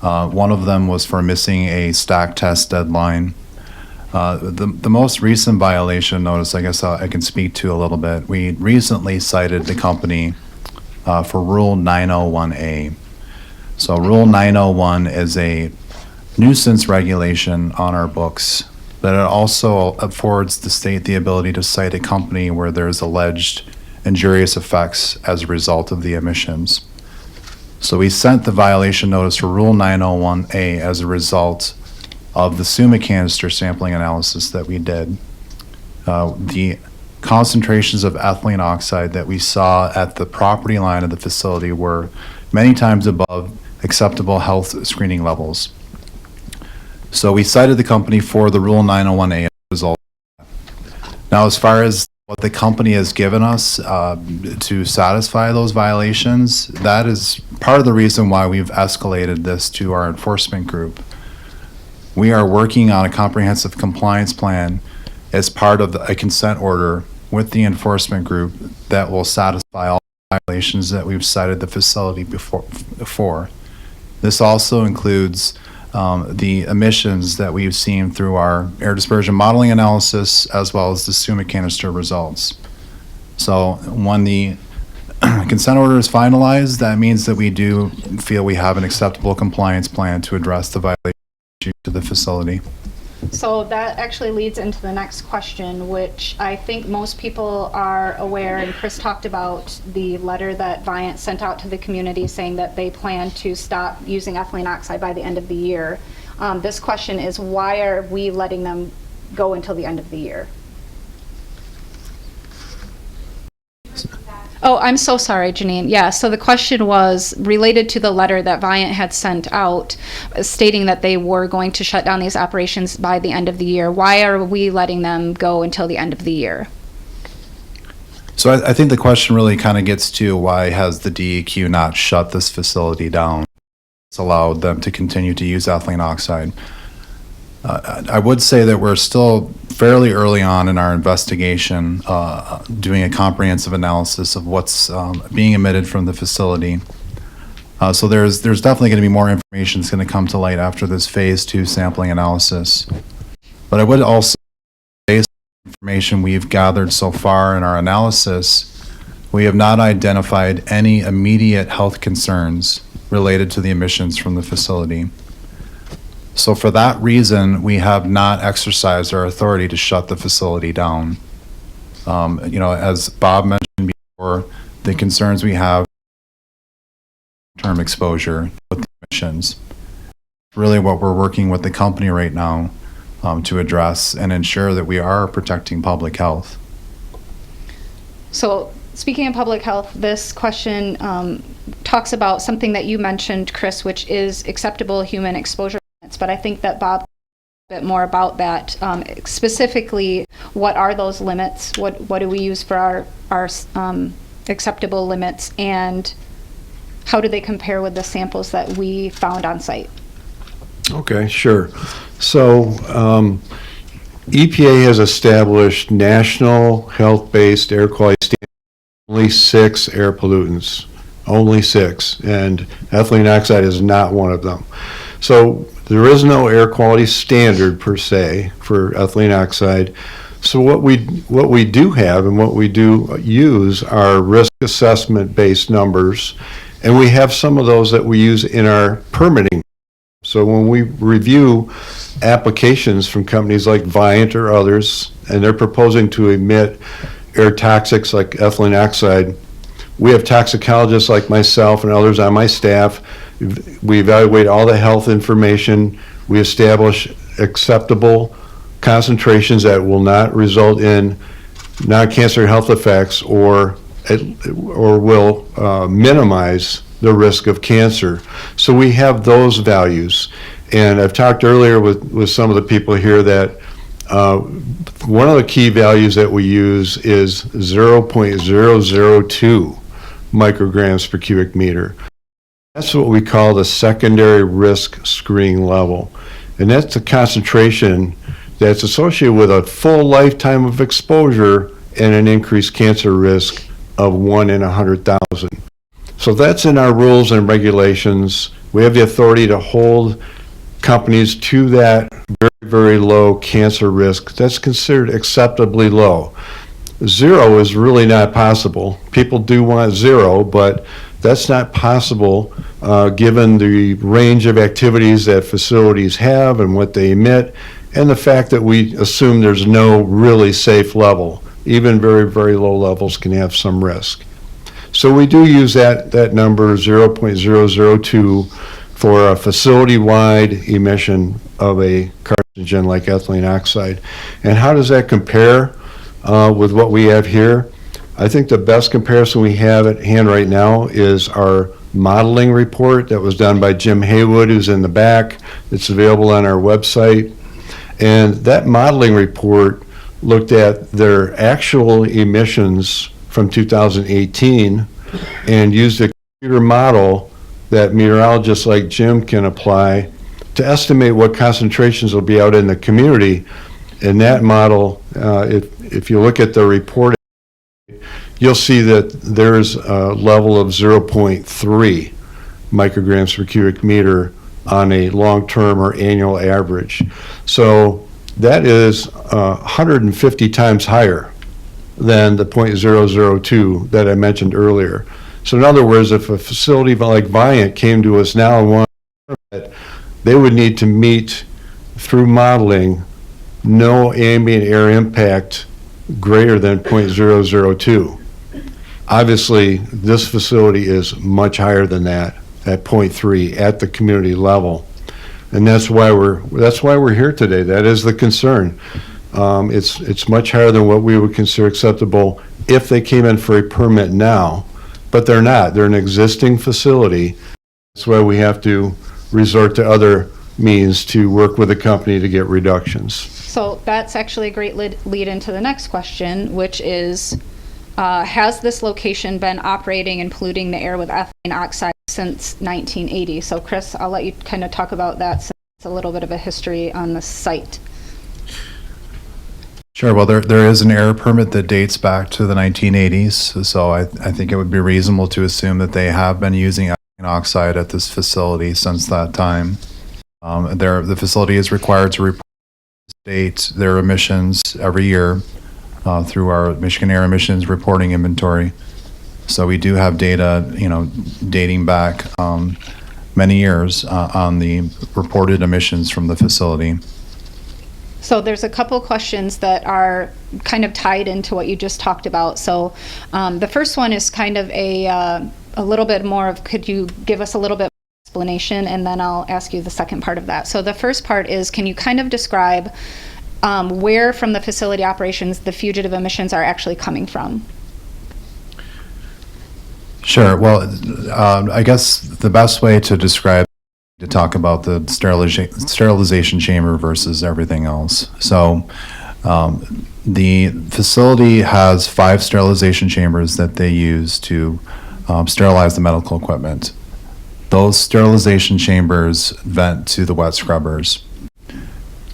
One of them was for missing a stack test deadline. The most recent violation notice, I guess I can speak to a little bit. We recently cited the company for Rule 901A. So Rule 901 is a nuisance regulation on our books, but it also affords the state the ability to cite a company where there's alleged injurious effects as a result of the emissions. So we sent the violation notice for Rule 901A as a result of the Suma canister sampling analysis that we did. The concentrations of ethylene oxide that we saw at the property line of the facility were many times above acceptable health screening levels. So we cited the company for the Rule 901A as a result. Now, as far as what the company has given us to satisfy those violations, that is part of the reason why we've escalated this to our enforcement group. We are working on a comprehensive compliance plan as part of a consent order with the enforcement group that will satisfy all violations that we've cited the facility before. This also includes the emissions that we've seen through our air dispersion modeling analysis, as well as the Suma canister results. So when the consent order is finalized, that means that we do feel we have an acceptable compliance plan to address the violation to the facility. So that actually leads into the next question, which I think most people are aware, and Chris talked about the letter that VIANT sent out to the community saying that they plan to stop using ethylene oxide by the end of the year. This question is, why are we letting them go until the end of the year? Oh, I'm so sorry, Janine. Yeah, so the question was related to the letter that VIANT had sent out stating that they were going to shut down these operations by the end of the year. Why are we letting them go until the end of the year? So I think the question really kind of gets to, why has the DEQ not shut this facility down? It's allowed them to continue to use ethylene oxide. I would say that we're still fairly early on in our investigation, doing a comprehensive analysis of what's being emitted from the facility. So there's definitely going to be more information that's going to come to light after this phase 2 sampling analysis. But I would also, based on the information we've gathered so far in our analysis, we have not identified any immediate health concerns related to the emissions from the facility. So for that reason, we have not exercised our authority to shut the facility down. As Bob mentioned before, the concerns we have term exposure with the emissions. Really what we're working with the company right now to address and ensure that we are protecting public health. So speaking of public health, this question talks about something that you mentioned, Chris, which is acceptable human exposure limits, but I think that Bob a bit more about that. Specifically, what are those limits? What do we use for our acceptable limits, and how do they compare with the samples that we found on site? Okay, sure. So EPA has established national health-based air quality standards, only 6 air pollutants, only 6, and ethylene oxide is not one of them. So there is no air quality standard per se for ethylene oxide. So what we do have and what we do use are risk assessment based numbers, and we have some of those that we use in our permitting. So when we review applications from companies like VIANT or others, and they're proposing to emit air toxics like ethylene oxide, we have toxicologists like myself and others on my staff. We evaluate all the health information. We establish acceptable concentrations that will not result in non-cancer health effects or will minimize the risk of cancer. So we have those values. And I've talked earlier with some of the people here that one of the key values that we use is 0.002 micrograms per cubic meter. That's what we call the secondary risk screening level. And that's the concentration that's associated with a full lifetime of exposure and an increased cancer risk of 1 in 100,000. So that's in our rules and regulations. We have the authority to hold companies to that very, very low cancer risk. That's considered acceptably low. 0 is really not possible. People do want 0, but that's not possible given the range of activities that facilities have and what they emit, and the fact that we assume there's no really safe level. Even very, very low levels can have some risk. So we do use that number 0.002 for a facility-wide emission of a carcinogen like ethylene oxide. And how does that compare with what we have here? I think the best comparison we have at hand right now is our modeling report that was done by Jim Haywood, who's in the back. It's available on our website. And that modeling report looked at their actual emissions from 2018 and used a computer model that meteorologists like Jim can apply to estimate what concentrations will be out in the community. And that model, if you look at the report, you'll see that there's a level of 0.3 micrograms per cubic meter on a long-term or annual average. So that is 150 times higher than the 0.002 that I mentioned earlier. So in other words, if a facility like VIANT came to us now and wanted to permit, they would need to meet, through modeling, no ambient air impact greater than 0.002. Obviously, this facility is much higher than that, at 0.3 at the community level. And that's why we're here today. That is the concern. It's much higher than what we would consider acceptable if they came in for a permit now, but they're not. They're an existing facility. That's why we have to resort to other means to work with the company to get reductions. So that's actually a great lead into the next question, which is, has this location been operating and polluting the air with ethylene oxide since 1980? So Chris, I'll let you kind of talk about that, since it's a little bit of a history on the site. Sure. Well, there is an air permit that dates back to the 1980s, so I think it would be reasonable to assume that they have been using ethylene oxide at this facility since that time. The facility is required to report their emissions every year through our Michigan Air Emissions Reporting Inventory. So we do have data, dating back many years on the reported emissions from the facility. So there's a couple questions that are kind of tied into what you just talked about. So the first one is kind of a little bit more of, could you give us a little bit more explanation, and then I'll ask you the second part of that. So the first part is, can you kind of describe where from the facility operations the fugitive emissions are actually coming from? Sure. Well, I guess the best way to describe, to talk about the sterilization chamber versus everything else. So the facility has 5 sterilization chambers that they use to sterilize the medical equipment. Those sterilization chambers vent to the wet scrubbers.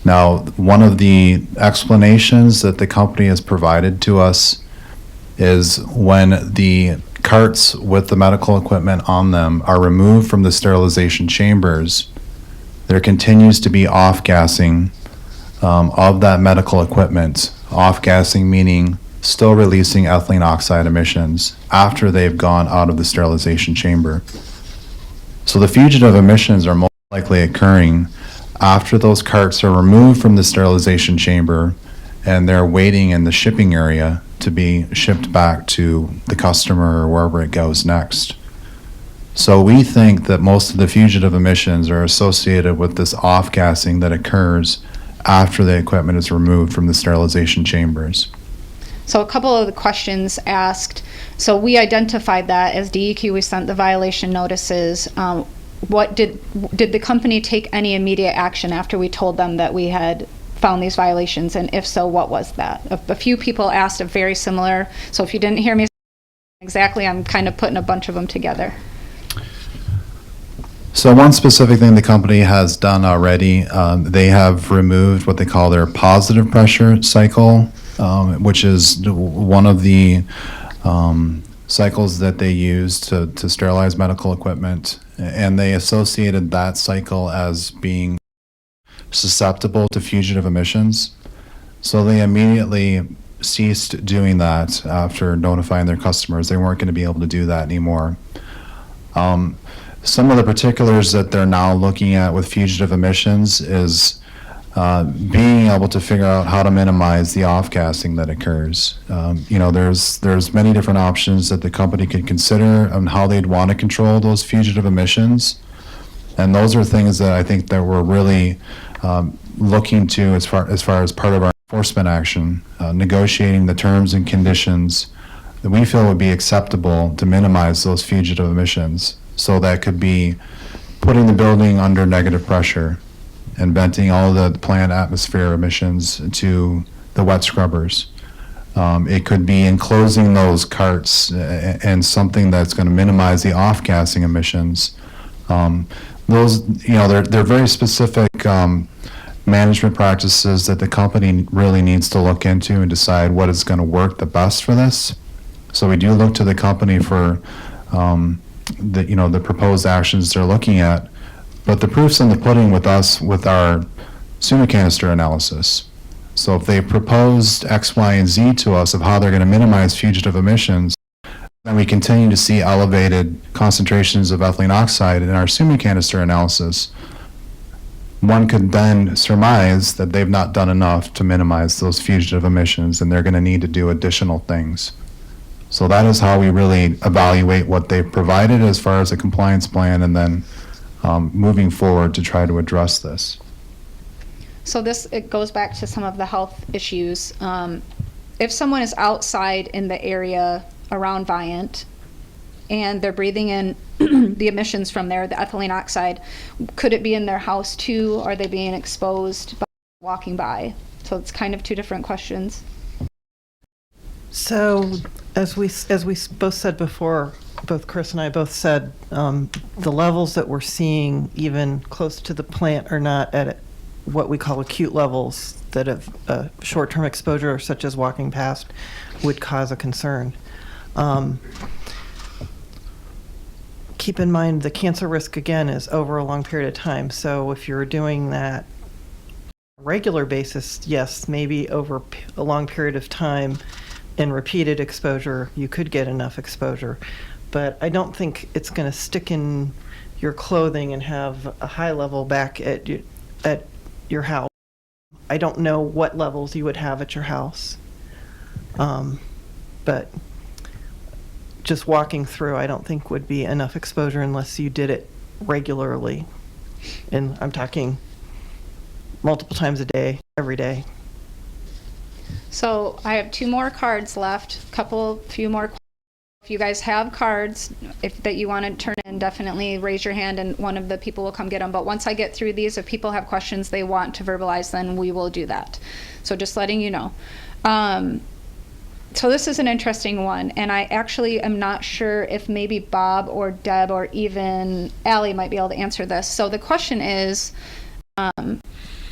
Now, one of the explanations that the company has provided to us is when the carts with the medical equipment on them are removed from the sterilization chambers, there continues to be off-gassing of that medical equipment. Off-gassing meaning still releasing ethylene oxide emissions after they've gone out of the sterilization chamber. So the fugitive emissions are most likely occurring after those carts are removed from the sterilization chamber and they're waiting in the shipping area to be shipped back to the customer or wherever it goes next. So we think that most of the fugitive emissions are associated with this off-gassing that occurs after the equipment is removed from the sterilization chambers. So a couple of the questions asked, so we identified that as DEQ, we sent the violation notices. What did the company take any immediate action after we told them that we had found these violations, and if so, what was that? A few people asked a very similar, so if you didn't hear me exactly, I'm kind of putting a bunch of them together. So one specific thing the company has done already, they have removed what they call their positive pressure cycle, which is one of the cycles that they use to sterilize medical equipment, and they associated that cycle as being susceptible to fugitive emissions. So they immediately ceased doing that after notifying their customers. They weren't going to be able to do that anymore. Some of the particulars that they're now looking at with fugitive emissions is being able to figure out how to minimize the off-gassing that occurs. There's many different options that the company could consider on how they'd want to control those fugitive emissions. And those are things that I think that we're really looking to as far as part of our enforcement action, negotiating the terms and conditions that we feel would be acceptable to minimize those fugitive emissions. So that could be putting the building under negative pressure and venting all the plant atmosphere emissions to the wet scrubbers. It could be enclosing those carts and something that's going to minimize the off-gassing emissions. Those, they're very specific management practices that the company really needs to look into and decide what is going to work the best for this. So we do look to the company for the proposed actions they're looking at, but the proof's in the pudding with us with our Suma canister analysis. So if they proposed X, Y, and Z to us of how they're going to minimize fugitive emissions, then we continue to see elevated concentrations of ethylene oxide in our Suma canister analysis. One could then surmise that they've not done enough to minimize those fugitive emissions, and they're going to need to do additional things. So that is how we really evaluate what they've provided as far as a compliance plan, and then moving forward to try to address this. So it goes back to some of the health issues. If someone is outside in the area around VIANT and they're breathing in the emissions from there, the ethylene oxide, could it be in their house too? Are they being exposed by walking by? So it's kind of two different questions. So as we both said before, both Chris and I both said, the levels that we're seeing even close to the plant are not at what we call acute levels that of short-term exposure, such as walking past, would cause a concern. Keep in mind the cancer risk, again, is over a long period of time. So if you're doing that on a regular basis, yes, maybe over a long period of time in repeated exposure, you could get enough exposure. But I don't think it's going to stick in your clothing and have a high level back at your house. I don't know what levels you would have at your house. But just walking through, I don't think would be enough exposure unless you did it regularly. And I'm talking multiple times a day, every day. So I have 2 more cards left, few more. If you guys have cards that you want to turn in, definitely raise your hand and one of the people will come get them. But once I get through these, if people have questions they want to verbalize, then we will do that. So just letting you know. So this is an interesting one, and I actually am not sure if maybe Bob or Deb or even Allie might be able to answer this. So the question is,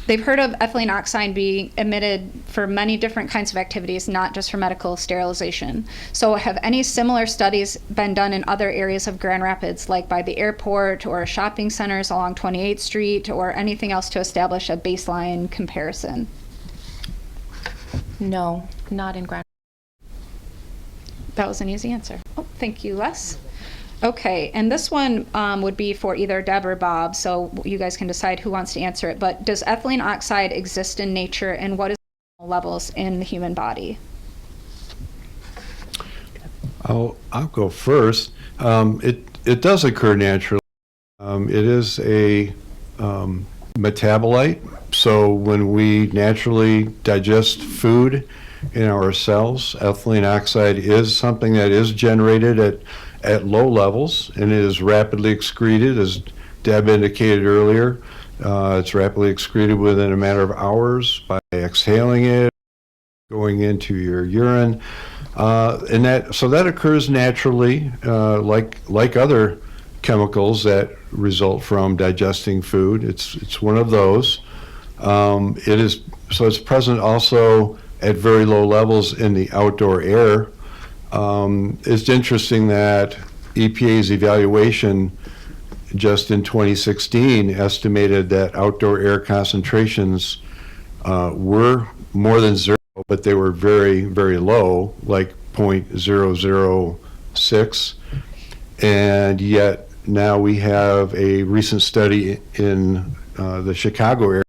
they've heard of ethylene oxide being emitted for many different kinds of activities, not just for medical sterilization. So have any similar studies been done in other areas of Grand Rapids, like by the airport or shopping centers along 28th Street or anything else to establish a baseline comparison? No, not in Grand. That was an easy answer. Oh, thank you, Les. Okay, and this one would be for either Deb or Bob, so you guys can decide who wants to answer it. But does ethylene oxide exist in nature, and what is the levels in the human body? I'll go first. It does occur naturally. It is a metabolite, so when we naturally digest food in our cells, ethylene oxide is something that is generated at low levels, and it is rapidly excreted, as Deb indicated earlier. It's rapidly excreted within a matter of hours by exhaling it, going into your urine, and that occurs naturally, like other chemicals that result from digesting food. It's one of those. It's present also at very low levels in the outdoor air. It's interesting that EPA's evaluation just in 2016 estimated that outdoor air concentrations were more than 0, but they were very, very low, like 0.006. And yet now we have a recent study in the Chicago area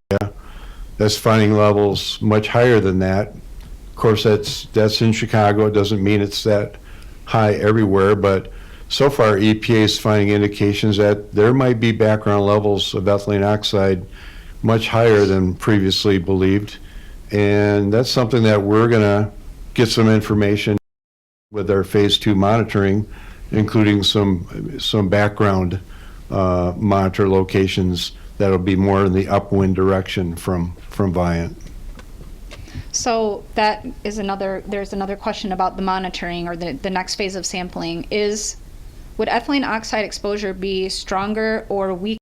that's finding levels much higher than that. Of course, that's in Chicago. It doesn't mean it's that high everywhere, but so far EPA is finding indications that there might be background levels of ethylene oxide much higher than previously believed. And that's something that we're going to get some information with our phase 2 monitoring, including some background monitor locations that'll be more in the upwind direction from VIANT. So that is there's another question about the monitoring or the next phase of sampling. Would ethylene oxide exposure be stronger or weaker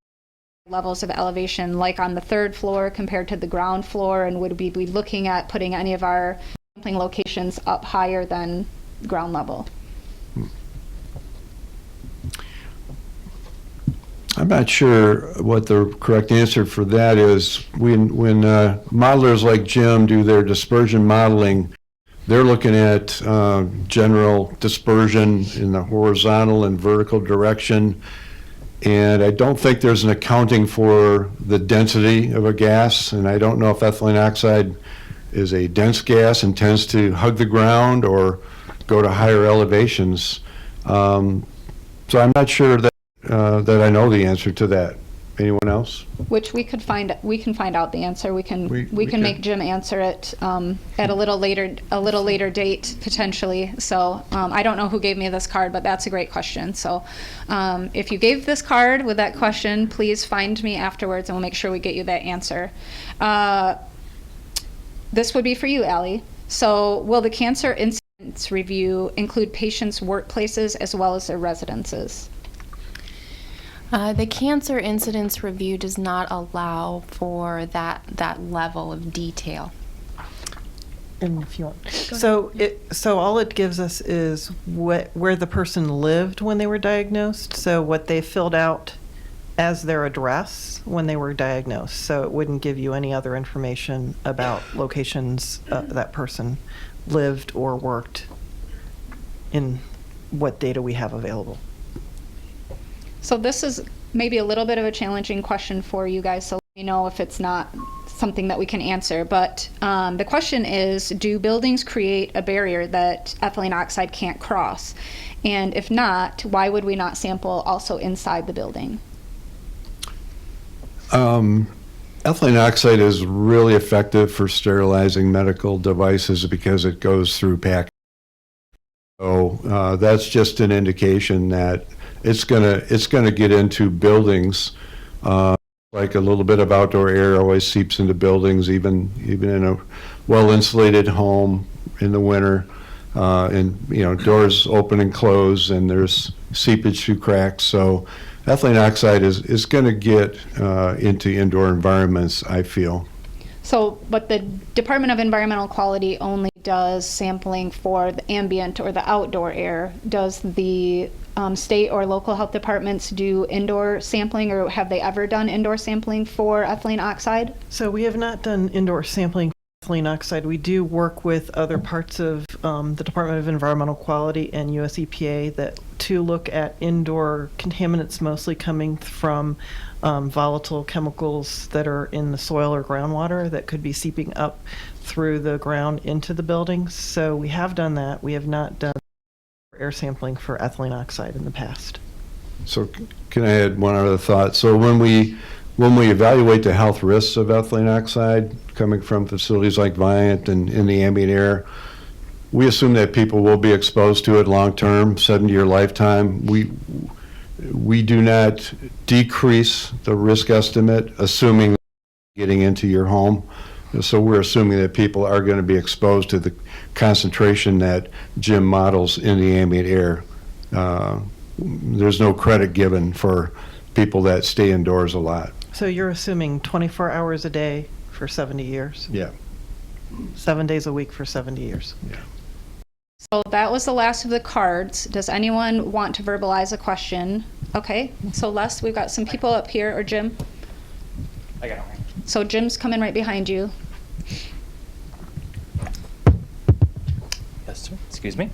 levels of elevation, like on the 3rd floor compared to the ground floor? And would we be looking at putting any of our sampling locations up higher than ground level? I'm not sure what the correct answer for that is. When modelers like Jim do their dispersion modeling, they're looking at general dispersion in the horizontal and vertical direction. And I don't think there's an accounting for the density of a gas. And I don't know if ethylene oxide is a dense gas and tends to hug the ground or go to higher elevations. So I'm not sure that I know the answer to that. Anyone else? Which we can find out the answer. We can make Jim answer it at a little later date potentially. So I don't know who gave me this card, but that's a great question. So if you gave this card with that question, please find me afterwards and we'll make sure we get you that answer. This would be for you, Allie. So will the cancer incidence review include patients' workplaces as well as their residences? The cancer incidence review does not allow for that level of detail. And if you want, so all it gives us is where the person lived when they were diagnosed. So what they filled out as their address when they were diagnosed. So it wouldn't give you any other information about locations that person lived or worked in what data we have available. So this is maybe a little bit of a challenging question for you guys, so let me know if it's not something that we can answer. But the question is, do buildings create a barrier that ethylene oxide can't cross? And if not, why would we not sample also inside the building? Ethylene oxide is really effective for sterilizing medical devices because it goes through packaging. So that's just an indication that it's gonna get into buildings. Like a little bit of outdoor air always seeps into buildings, even in a well-insulated home in the winter. And doors open and close, and there's seepage through cracks. So ethylene oxide is going to get into indoor environments, I feel. So, but the Department of Environmental Quality only does sampling for the ambient or the outdoor air. Does the state or local health departments do indoor sampling, or have they ever done indoor sampling for ethylene oxide? So we have not done indoor sampling for ethylene oxide. We do work with other parts of the Department of Environmental Quality and US EPA to look at indoor contaminants, mostly coming from volatile chemicals that are in the soil or groundwater that could be seeping up through the ground into the buildings. So we have done that. We have not done air sampling for ethylene oxide in the past. So can I add one other thought? So when we evaluate the health risks of ethylene oxide coming from facilities like VIANT and in the ambient air, we assume that people will be exposed to it long-term, 70-year lifetime. We do not decrease the risk estimate, assuming getting into your home. So we're assuming that people are going to be exposed to the concentration that Jim models in the ambient air. There's no credit given for people that stay indoors a lot. So you're assuming 24 hours a day for 70 years? Yeah. 7 days a week for 70 years? Yeah. So that was the last of the cards. Does anyone want to verbalize a question? Okay, so Les, we've got some people up here, or Jim? I got it. So Jim's coming right behind you. Yes, sir. Excuse me.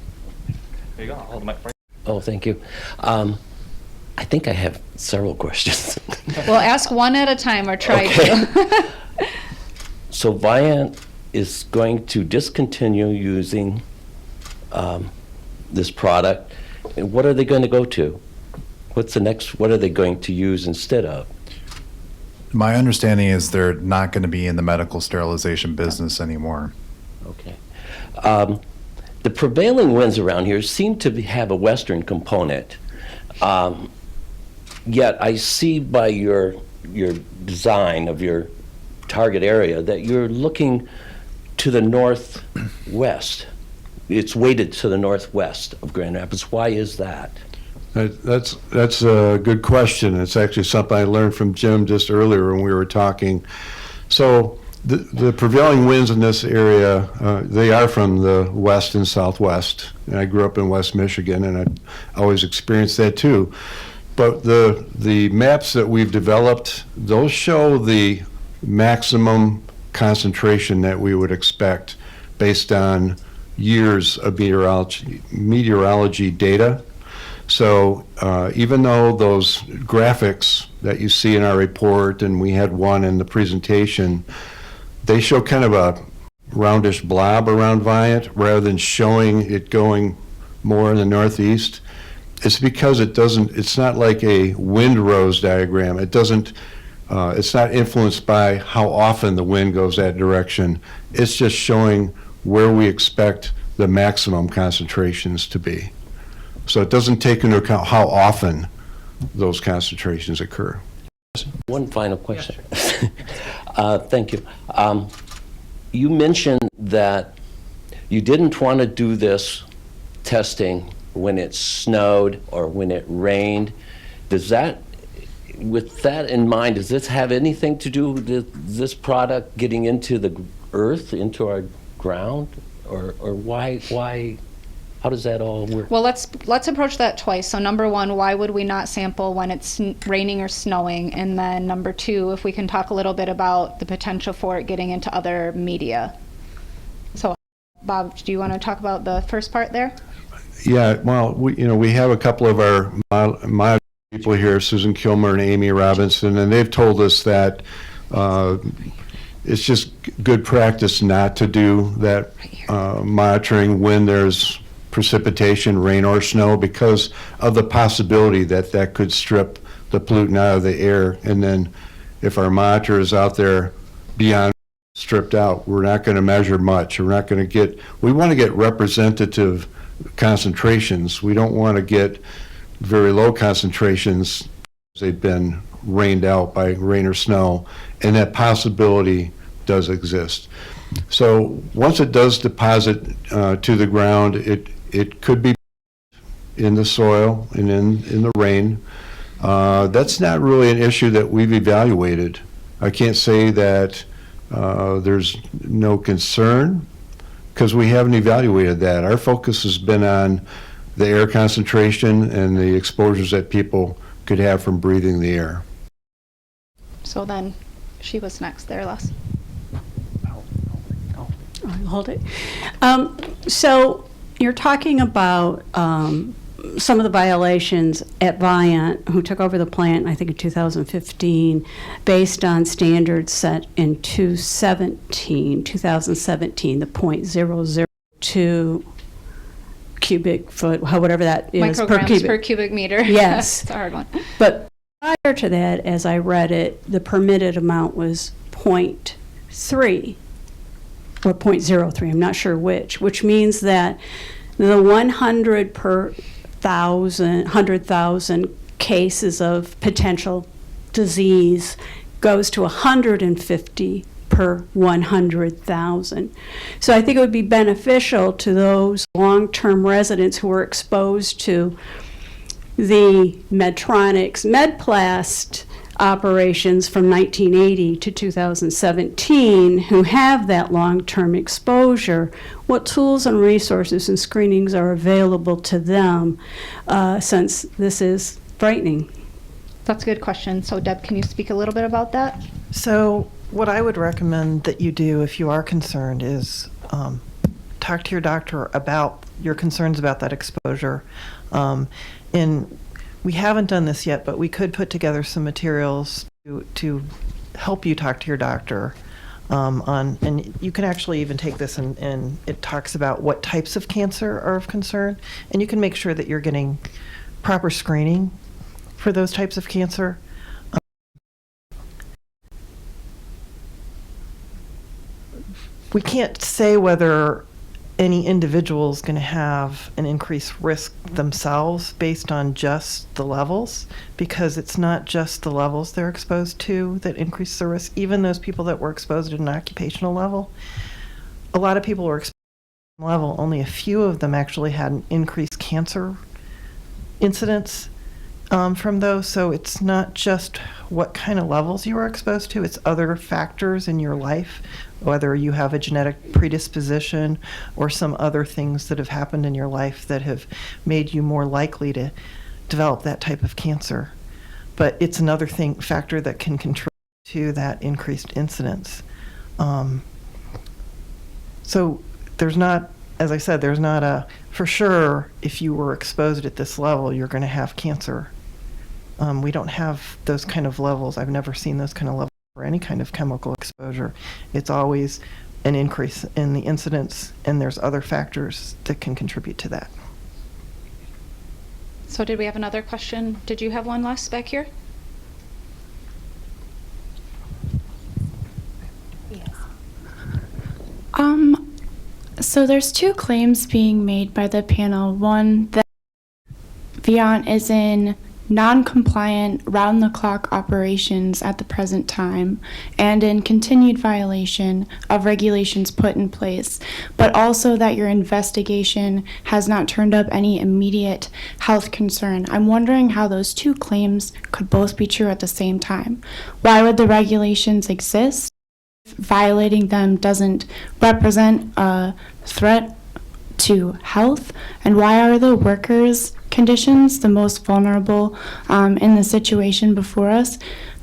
There you go. I'll hold the mic for you. Oh, thank you. I think I have several questions. We'll ask one at a time, or try to. So VIANT is going to discontinue using this product. And what are they going to go to? What's the next, what are they going to use instead of? My understanding is they're not going to be in the medical sterilization business anymore. Okay. The prevailing winds around here seem to have a western component. Yet I see by your design of your target area that you're looking to the northwest. It's weighted to the northwest of Grand Rapids. Why is that? That's a good question. It's actually something I learned from Jim just earlier when we were talking. So the prevailing winds in this area, they are from the west and southwest. And I grew up in West Michigan, and I always experienced that too. But the maps that we've developed, those show the maximum concentration that we would expect based on years of meteorology data. So even though those graphics that you see in our report, and we had one in the presentation, they show kind of a roundish blob around Viant rather than showing it going more in the northeast. It's because it's not like a windrose diagram. It's not influenced by how often the wind goes that direction. It's just showing where we expect the maximum concentrations to be. So it doesn't take into account how often those concentrations occur. One final question. Thank you. You mentioned that you didn't want to do this testing when it snowed or when it rained. With that in mind, does this have anything to do with this product getting into the earth, into our ground? Or why, how does that all work? Well, let's approach that twice. So number one, why would we not sample when it's raining or snowing? And then number two, if we can talk a little bit about the potential for it getting into other media. So Bob, do you want to talk about the first part there? Yeah, well, we have a couple of our people here, Susan Kilmer and Amy Robinson, and they've told us that it's just good practice not to do that monitoring when there's precipitation, rain or snow, because of the possibility that that could strip the pollutant out of the air. And then if our monitor is out there beyond stripped out, we're not going to measure much. We're not going to get, we want to get representative concentrations. We don't want to get very low concentrations. They've been rained out by rain or snow, and that possibility does exist. So once it does deposit to the ground, it could be in the soil and in the rain. That's not really an issue that we've evaluated. I can't say that there's no concern, because we haven't evaluated that. Our focus has been on the air concentration and the exposures that people could have from breathing the air. So then, she was next there, Les. Hold it. So you're talking about some of the violations at VIANT, who took over the plant, I think, in 2015, based on standards set in 2017, the .002 cubic foot, whatever that is, Micrograms per cubic meter. Yes. It's a hard one. But prior to that, as I read it, the permitted amount was .3 or .03, I'm not sure which means that the 100 per 100,000 cases of potential disease goes to 150 per 100,000. So I think it would be beneficial to those long-term residents who are exposed to the Medtronic's MedPlast operations from 1980 to 2017 who have that long-term exposure, what tools and resources and screenings are available to them, since this is frightening. That's a good question. So Deb, can you speak a little bit about that? So what I would recommend that you do if you are concerned is talk to your doctor about your concerns about that exposure. And we haven't done this yet, but we could put together some materials to help you talk to your doctor and you can actually even take this and it talks about what types of cancer are of concern, and you can make sure that you're getting proper screening for those types of cancer. We can't say whether any individual is going to have an increased risk themselves based on just the levels, because it's not just the levels they're exposed to that increase the risk. Even those people that were exposed at an occupational level, a lot of people were exposed at a level, only a few of them actually had an increased cancer incidence from those. So it's not just what kind of levels you are exposed to, it's other factors in your life, whether you have a genetic predisposition or some other things that have happened in your life that have made you more likely to develop that type of cancer. But it's another factor that can contribute to that increased incidence. So there's not, as I said, there's not a, for sure, if you were exposed at this level, you're going to have cancer. We don't have those kind of levels. I've never seen those kind of levels for any kind of chemical exposure. It's always an increase in the incidence, and there's other factors that can contribute to that. So did we have another question? Did you have one last back here? So there's two claims being made by the panel. One, that VIANT is in non-compliant round-the-clock operations at the present time and in continued violation of regulations put in place, but also that your investigation has not turned up any immediate health concern. I'm wondering how those two claims could both be true at the same time. Why would the regulations exist if violating them doesn't represent a threat to health? And why are the workers' conditions, the most vulnerable in the situation before us,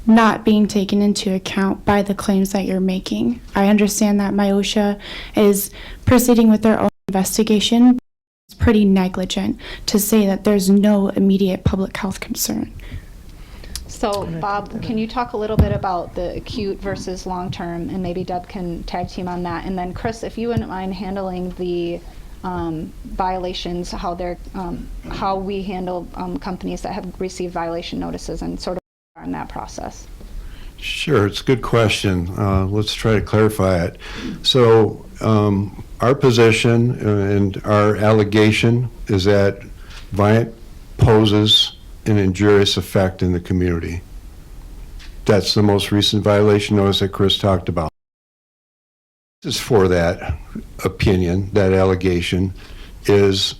not being taken into account by the claims that you're making? I understand that MIOSHA is proceeding with their own investigation. It's pretty negligent to say that there's no immediate public health concern. So Bob, can you talk a little bit about the acute versus long-term, and maybe Deb can tag team on that. And then Chris, if you wouldn't mind handling the violations, how we handle companies that have received violation notices and sort of in that process. Sure, it's a good question. Let's try to clarify it. So our position and our allegation is that VIANT poses an injurious effect in the community. That's the most recent violation notice that Chris talked about. This is for that opinion, that allegation, is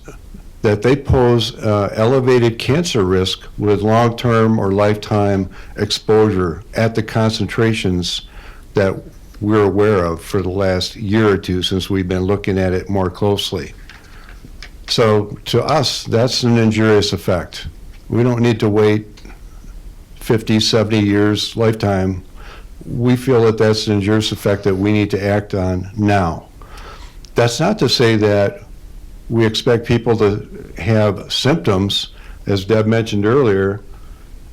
that they pose elevated cancer risk with long-term or lifetime exposure at the concentrations that we're aware of for the last year or two since we've been looking at it more closely. So to us, that's an injurious effect. We don't need to wait 50, 70 years, lifetime. We feel that that's an injurious effect that we need to act on now. That's not to say that we expect people to have symptoms, as Deb mentioned earlier,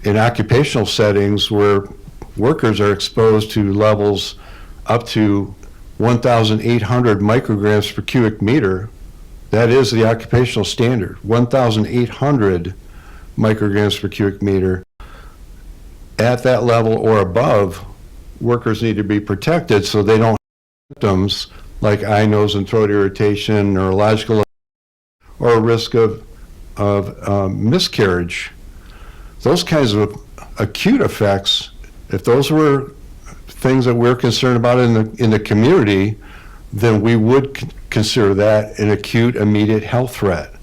in occupational settings where workers are exposed to levels up to 1,800 micrograms per cubic meter. That is the occupational standard, 1,800 micrograms per cubic meter. At that level or above, workers need to be protected so they don't have symptoms like eye, nose, and throat irritation, neurological, or a risk of miscarriage. Those kinds of acute effects, if those were things that we're concerned about in the community, then we would consider that an acute, immediate health threat.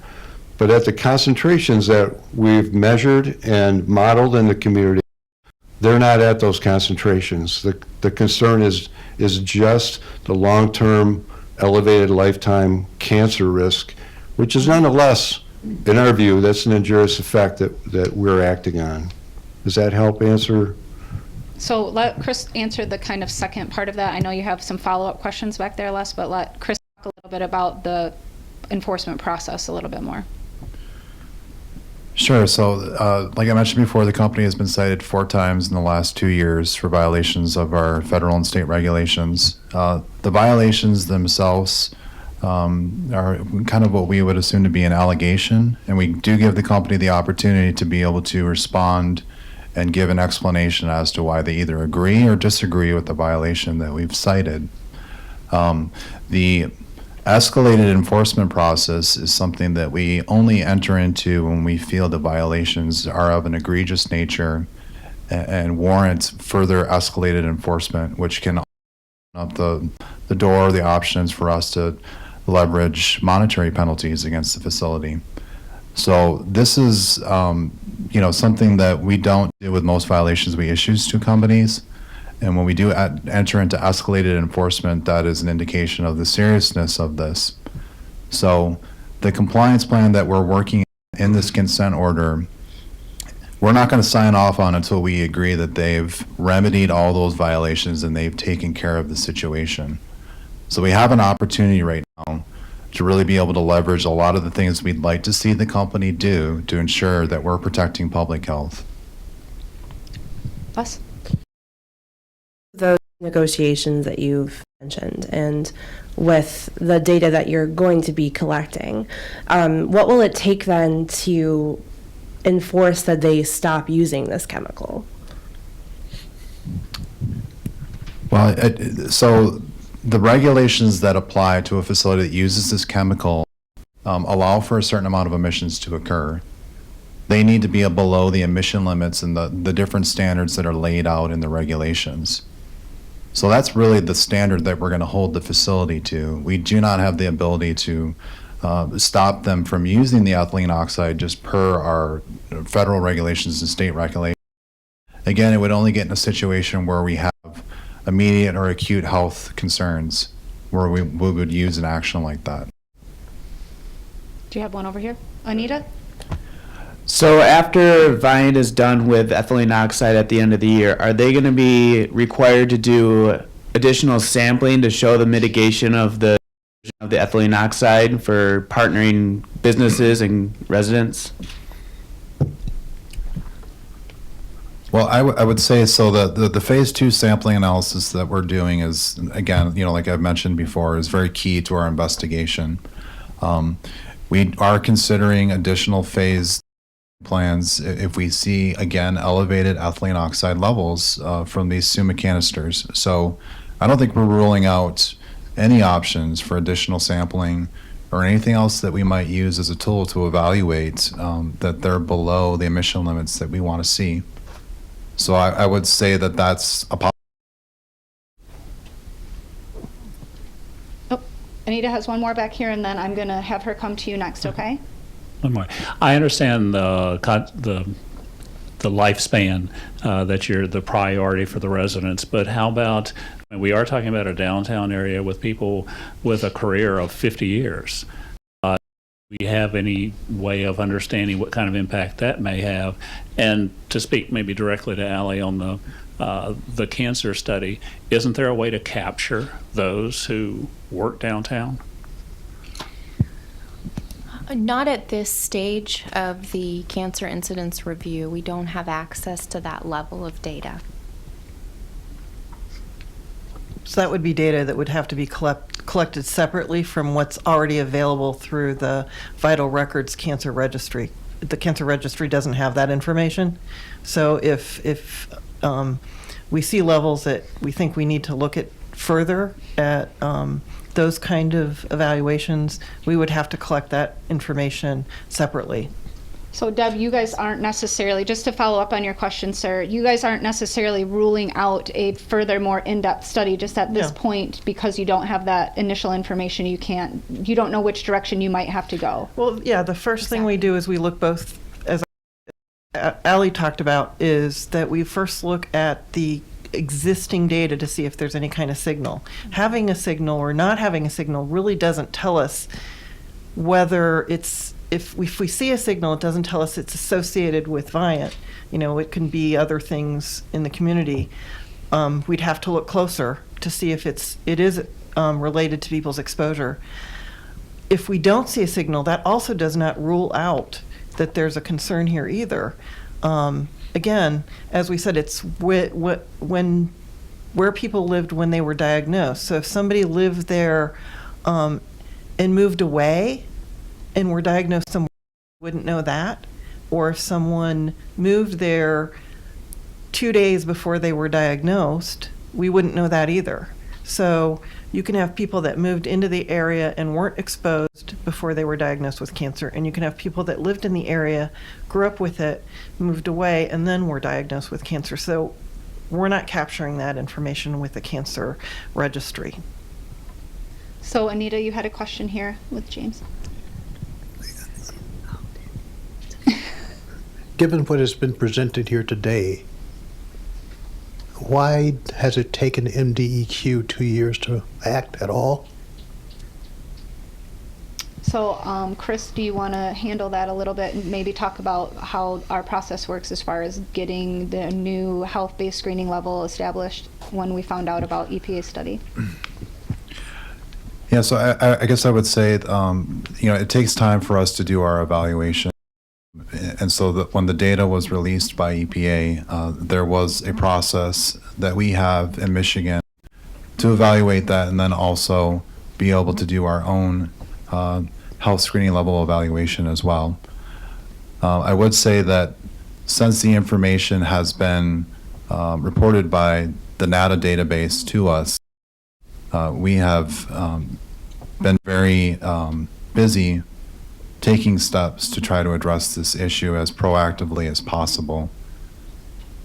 But at the concentrations that we've measured and modeled in the community, they're not at those concentrations. The concern is just the long-term elevated lifetime cancer risk, which is nonetheless, in our view, that's an injurious effect that we're acting on. Does that help answer? So let Chris answer the kind of second part of that. I know you have some follow-up questions back there, Les, but let Chris talk a little bit about the enforcement process a little bit more. Sure. So, like I mentioned before, the company has been cited 4 times in the last 2 years for violations of our federal and state regulations. The violations themselves are kind of what we would assume to be an allegation, and we do give the company the opportunity to be able to respond and give an explanation as to why they either agree or disagree with the violation that we've cited. The escalated enforcement process is something that we only enter into when we feel the violations are of an egregious nature and warrant further escalated enforcement, which can open up the door, the options for us to leverage monetary penalties against the facility. So this is something that we don't do with most violations we issue to companies. And when we do enter into escalated enforcement, that is an indication of the seriousness of this. So the compliance plan that we're working in this consent order, we're not going to sign off on until we agree that they've remedied all those violations and they've taken care of the situation. So we have an opportunity right now to really be able to leverage a lot of the things we'd like to see the company do to ensure that we're protecting public health. Les? Those negotiations that you've mentioned and with the data that you're going to be collecting, what will it take then to enforce that they stop using this chemical? Well, so the regulations that apply to a facility that uses this chemical allow for a certain amount of emissions to occur. They need to be below the emission limits and the different standards that are laid out in the regulations. So that's really the standard that we're going to hold the facility to. We do not have the ability to stop them from using the ethylene oxide just per our federal regulations and state regulations. Again, it would only get in a situation where we have immediate or acute health concerns where we would use an action like that. Do you have one over here? Anita? So after VIANT is done with ethylene oxide at the end of the year, are they going to be required to do additional sampling to show the mitigation of the the ethylene oxide for partnering businesses and residents? Well, I would say so that the phase 2 sampling analysis that we're doing is, again, like I've mentioned before, is very key to our investigation. We are considering additional phase plans if we see, again, elevated ethylene oxide levels from these Suma canisters. So I don't think we're ruling out any options for additional sampling or anything else that we might use as a tool to evaluate that they're below the emission limits that we want to see. So I would say that that's a possibility. Oh, Anita has one more back here, and then I'm going to have her come to you next, okay? One more. I understand the lifespan that you're the priority for the residents, but how about, we are talking about a downtown area with people with a career of 50 years. Do we have any way of understanding what kind of impact that may have? And to speak maybe directly to Allie on the cancer study, isn't there a way to capture those who work downtown? Not at this stage of the cancer incidence review. We don't have access to that level of data. So that would be data that would have to be collected separately from what's already available through the Vital Records Cancer Registry. The Cancer Registry doesn't have that information. So if we see levels that we think we need to look at further at those kind of evaluations, we would have to collect that information separately. So Deb, you guys aren't necessarily, just to follow up on your question, sir, you guys aren't necessarily ruling out a further, more in-depth study just at this point because you don't have that initial information. You don't know which direction you might have to go. Well, yeah, the first thing we do is we look both, as Allie talked about, is that we first look at the existing data to see if there's any kind of signal. Having a signal or not having a signal really doesn't tell us whether it's, if we see a signal, it doesn't tell us it's associated with VIANT. It can be other things in the community. We'd have to look closer to see if it is related to people's exposure. If we don't see a signal, that also does not rule out that there's a concern here either. Again, as we said, it's where people lived when they were diagnosed. So if somebody lived there and moved away and were diagnosed somewhere, we wouldn't know that. Or if someone moved there 2 days before they were diagnosed, we wouldn't know that either. So you can have people that moved into the area and weren't exposed before they were diagnosed with cancer, and you can have people that lived in the area, grew up with it, moved away, and then were diagnosed with cancer. So we're not capturing that information with the cancer registry. So Anita, you had a question here with James. Given what has been presented here today, why has it taken MDEQ 2 years to act at all? So Chris, do you want to handle that a little bit and maybe talk about how our process works as far as getting the new health-based screening level established when we found out about EPA study? Yeah, so I guess I would say, it takes time for us to do our evaluation. And so when the data was released by EPA, there was a process that we have in Michigan to evaluate that and then also be able to do our own health screening level evaluation as well. I would say that since the information has been reported by the NADA database to us, we have been very busy taking steps to try to address this issue as proactively as possible.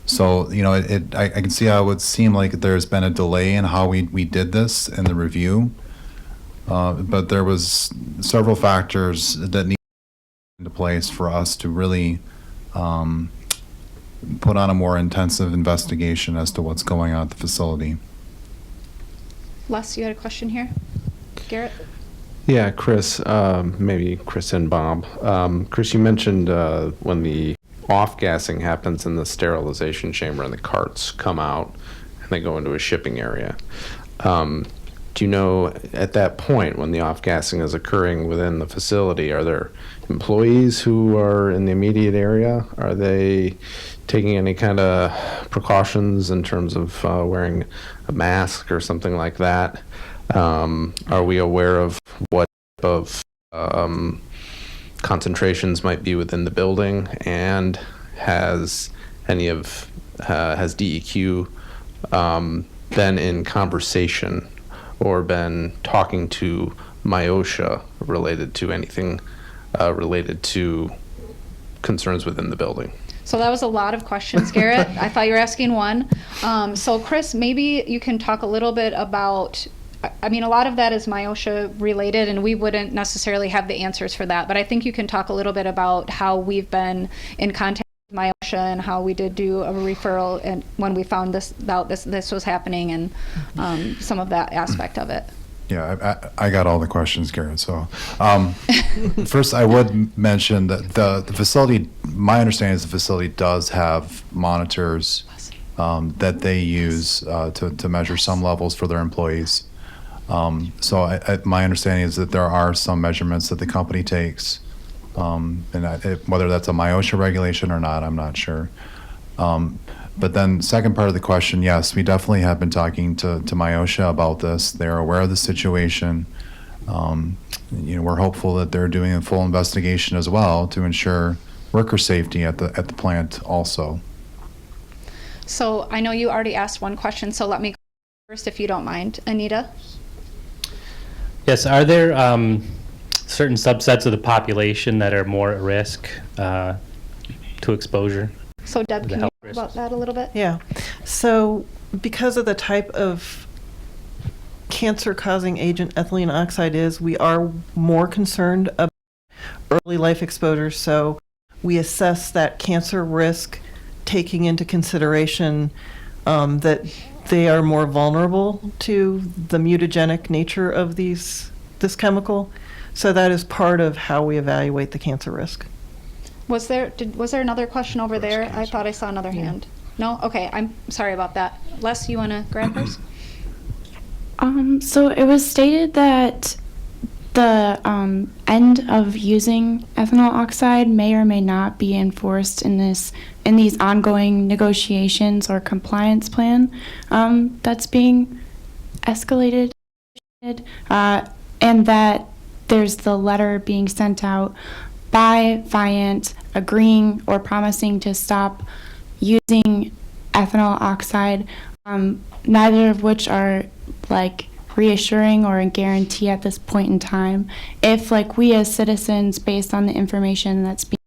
So, I can see how it would seem like there's been a delay in how we did this in the review, but there was several factors that need into place for us to really put on a more intensive investigation as to what's going on at the facility. Les, you had a question here? Garrett? Yeah, Chris, maybe Chris and Bob. Chris, you mentioned when the off-gassing happens in the sterilization chamber and the carts come out and they go into a shipping area. do you know at that point when the off-gassing is occurring within the facility, are there employees who are in the immediate area? Are they taking any kind of precautions in terms of wearing a mask or something like that? Are we aware of what type of concentrations might be within the building? And has DEQ been in conversation or been talking to MIOSHA related to anything related to concerns within the building? So that was a lot of questions, Garrett. I thought you were asking one. So Chris, maybe you can talk a little bit about, I mean, a lot of that is MIOSHA related, and we wouldn't necessarily have the answers for that, but I think you can talk a little bit about how we've been in contact with MIOSHA and how we did do a referral and when we found this was happening, and some of that aspect of it. Yeah, I got all the questions, Garrett. So first, I would mention that the facility, my understanding is the facility does have monitors that they use to measure some levels for their employees. So my understanding is that there are some measurements that the company takes, and whether that's a MIOSHA regulation or not, I'm not sure. But then second part of the question, yes, we definitely have been talking to MIOSHA about this. They're aware of the situation. We're hopeful that they're doing a full investigation as well to ensure worker safety at the plant also. So I know you already asked one question, so let me go first if you don't mind. Anita? Yes, are there certain subsets of the population that are more at risk to exposure? So Deb, can you talk about that a little bit? Yeah. So because of the type of cancer-causing agent ethylene oxide is, we are more concerned about early life exposure. So we assess that cancer risk, taking into consideration that they are more vulnerable to the mutagenic nature of this chemical. So that is part of how we evaluate the cancer risk. Was there another question over there? I thought I saw another hand. No? Okay, I'm sorry about that. Les, you want to grab hers? So it was stated that the end of using ethanol oxide may or may not be enforced in these ongoing negotiations or compliance plan that's being escalated, and that there's the letter being sent out by VIANT agreeing or promising to stop using ethanol oxide, neither of which are reassuring or a guarantee at this point in time. If we as citizens, based on the information that's being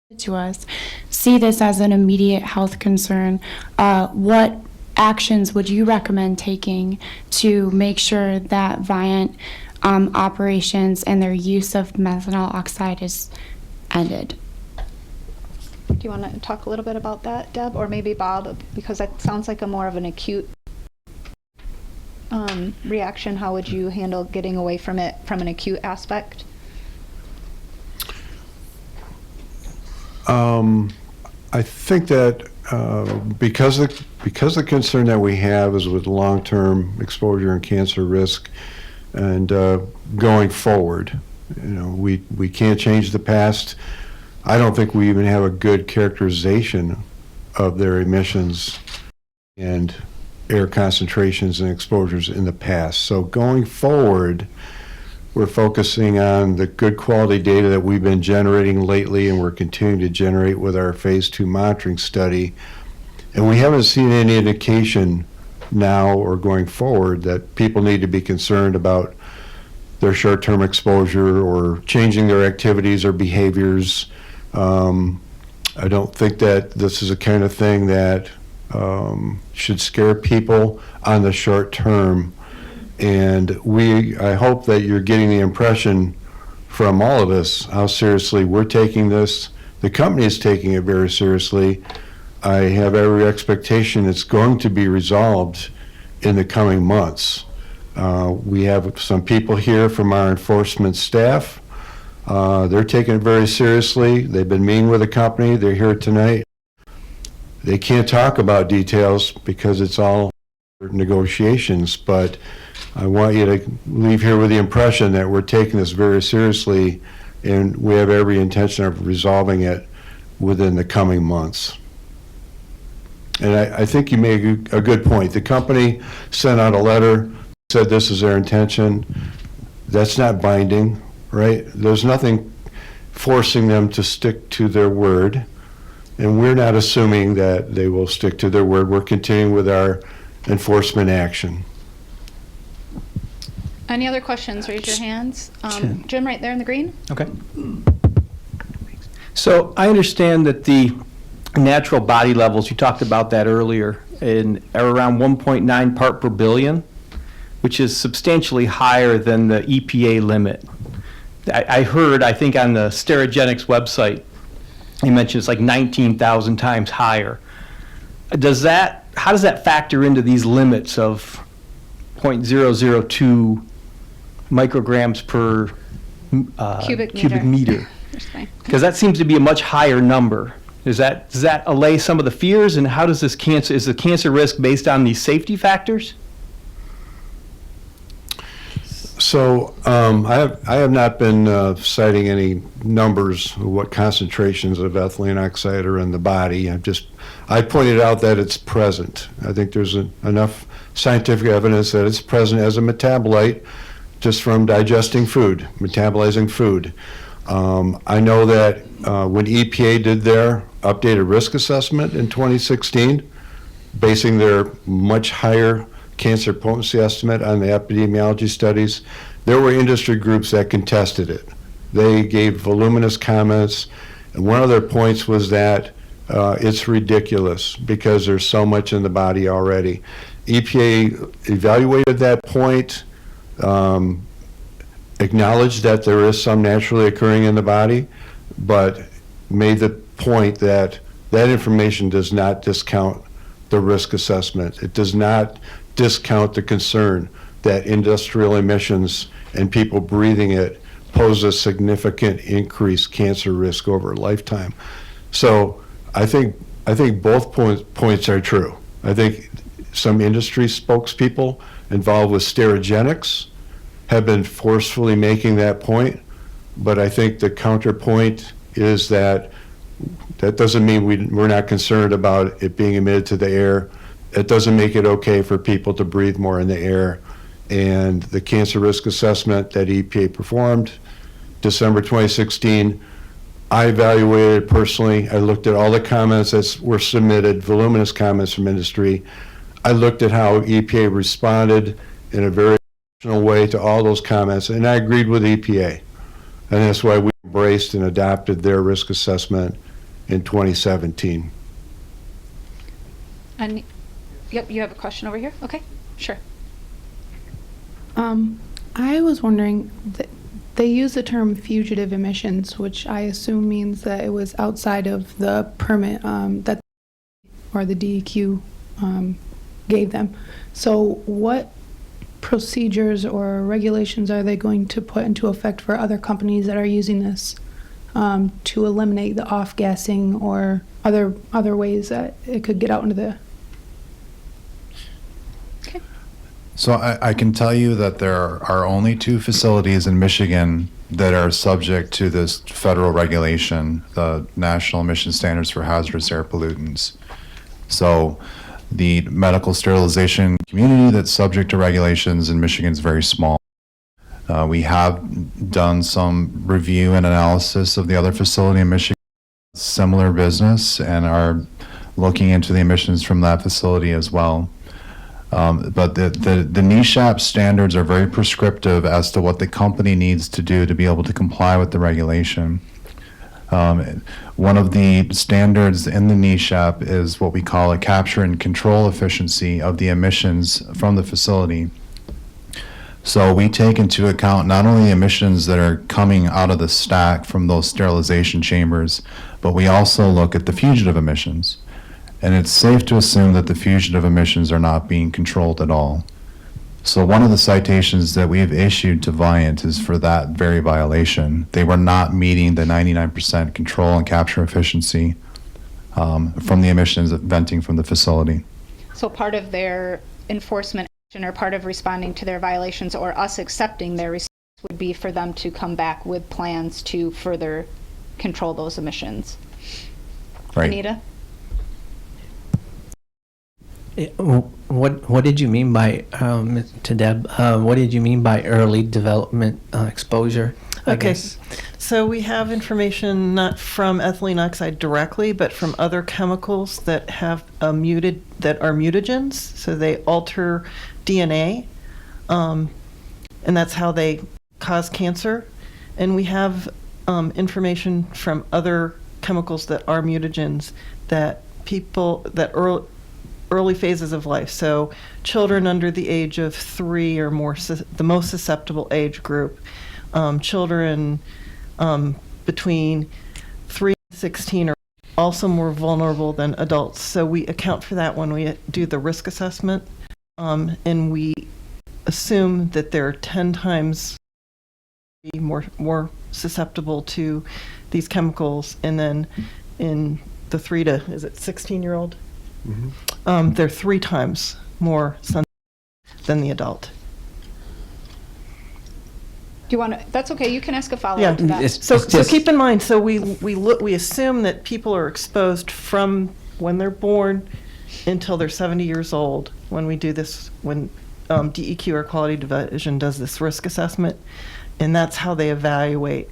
presented to us, see this as an immediate health concern, what actions would you recommend taking to make sure that VIANT operations and their use of methanol oxide is ended? Do you want to talk a little bit about that, Deb, or maybe Bob, because that sounds like more of an acute reaction. How would you handle getting away from it from an acute aspect? I think that because the concern that we have is with long-term exposure and cancer risk, and going forward, we can't change the past. I don't think we even have a good characterization of their emissions and air concentrations and exposures in the past. So going forward, we're focusing on the good quality data that we've been generating lately, and we're continuing to generate with our phase 2 monitoring study. And we haven't seen any indication now or going forward that people need to be concerned about their short-term exposure or changing their activities or behaviors. I don't think that this is a kind of thing that should scare people on the short term. And I hope that you're getting the impression from all of us how seriously we're taking this. The company is taking it very seriously. I have every expectation it's going to be resolved in the coming months. We have some people here from our enforcement staff. They're taking it very seriously. They've been meeting with the company. They're here tonight. They can't talk about details because it's all negotiations, but I want you to leave here with the impression that we're taking this very seriously, and we have every intention of resolving it within the coming months. And I think you made a good point. The company sent out a letter, said this is their intention. That's not binding, right? There's nothing forcing them to stick to their word, and we're not assuming that they will stick to their word. We're continuing with our enforcement action. Any other questions? Raise your hands. Jim, right there in the green. Okay. So I understand that the natural body levels, you talked about that earlier, are around 1.9 part per billion, which is substantially higher than the EPA limit. I heard, I think on the Sterigenics website, you mentioned it's like 19,000 times higher. How does that factor into these limits of 0.002 micrograms per cubic meter? Because that seems to be a much higher number. Does that allay some of the fears, and how does is the cancer risk based on these safety factors? So I have not been citing any numbers of what concentrations of ethylene oxide are in the body. I pointed out that it's present. I think there's enough scientific evidence that it's present as a metabolite just from digesting food, metabolizing food. I know that when EPA did their updated risk assessment in 2016, basing their much higher cancer potency estimate on the epidemiology studies, there were industry groups that contested it. They gave voluminous comments, and one of their points was that it's ridiculous because there's so much in the body already. EPA evaluated that point, acknowledged that there is some naturally occurring in the body, but made the point that that information does not discount the risk assessment. It does not discount the concern that industrial emissions and people breathing it pose a significant increased cancer risk over a lifetime. So I think both points are true. I think some industry spokespeople involved with Sterigenics have been forcefully making that point, but I think the counterpoint is that doesn't mean we're not concerned about it being emitted to the air. It doesn't make it okay for people to breathe more in the air. And the cancer risk assessment that EPA performed December 2016, I evaluated it personally. I looked at all the comments that were submitted, voluminous comments from industry. I looked at how EPA responded in a very professional way to all those comments, and I agreed with EPA. And that's why we embraced and adopted their risk assessment in 2017. And yep, you have a question over here? Okay, sure. I was wondering, they use the term fugitive emissions, which I assume means that it was outside of the permit that or the DEQ gave them. So what procedures or regulations are they going to put into effect for other companies that are using this to eliminate the off-gassing or other ways that it could get out into the... So I can tell you that there are only 2 facilities in Michigan that are subject to this federal regulation, the National Emission Standards for Hazardous Air Pollutants. So the medical sterilization community that's subject to regulations in Michigan is very small. We have done some review and analysis of the other facility in Michigan, similar business, and are looking into the emissions from that facility as well. But the NESHAP standards are very prescriptive as to what the company needs to do to be able to comply with the regulation. One of the standards in the NESHAP is what we call a capture and control efficiency of the emissions from the facility. So we take into account not only emissions that are coming out of the stack from those sterilization chambers, but we also look at the fugitive emissions. And it's safe to assume that the fugitive emissions are not being controlled at all. So one of the citations that we've issued to VIANT is for that very violation. They were not meeting the 99% control and capture efficiency from the emissions venting from the facility. So part of their enforcement or part of responding to their violations or us accepting their response would be for them to come back with plans to further control those emissions. Right. Anita? What did you mean by, to Deb, what did you mean by early development exposure? I Okay, guess? so we have information not from ethylene oxide directly, but from other chemicals that have that are mutagens, so they alter DNA, and that's how they cause cancer. And we have information from other chemicals that are mutagens that early phases of life, so children under the age of 3 or more, the most susceptible age group, children between 3 and 16 are also more vulnerable than adults. So we account for that when we do the risk assessment, and we assume that they're 10 times more susceptible to these chemicals, and then in the 3 to 16-year-old, they're 3 times more sensitive than the adult. Do you want to, that's okay, you can ask a follow-up to that. So keep in mind, so we assume that people are exposed from when they're born until they're 70 years old when we do this, when DEQ, our quality division, does this risk assessment, and that's how they evaluate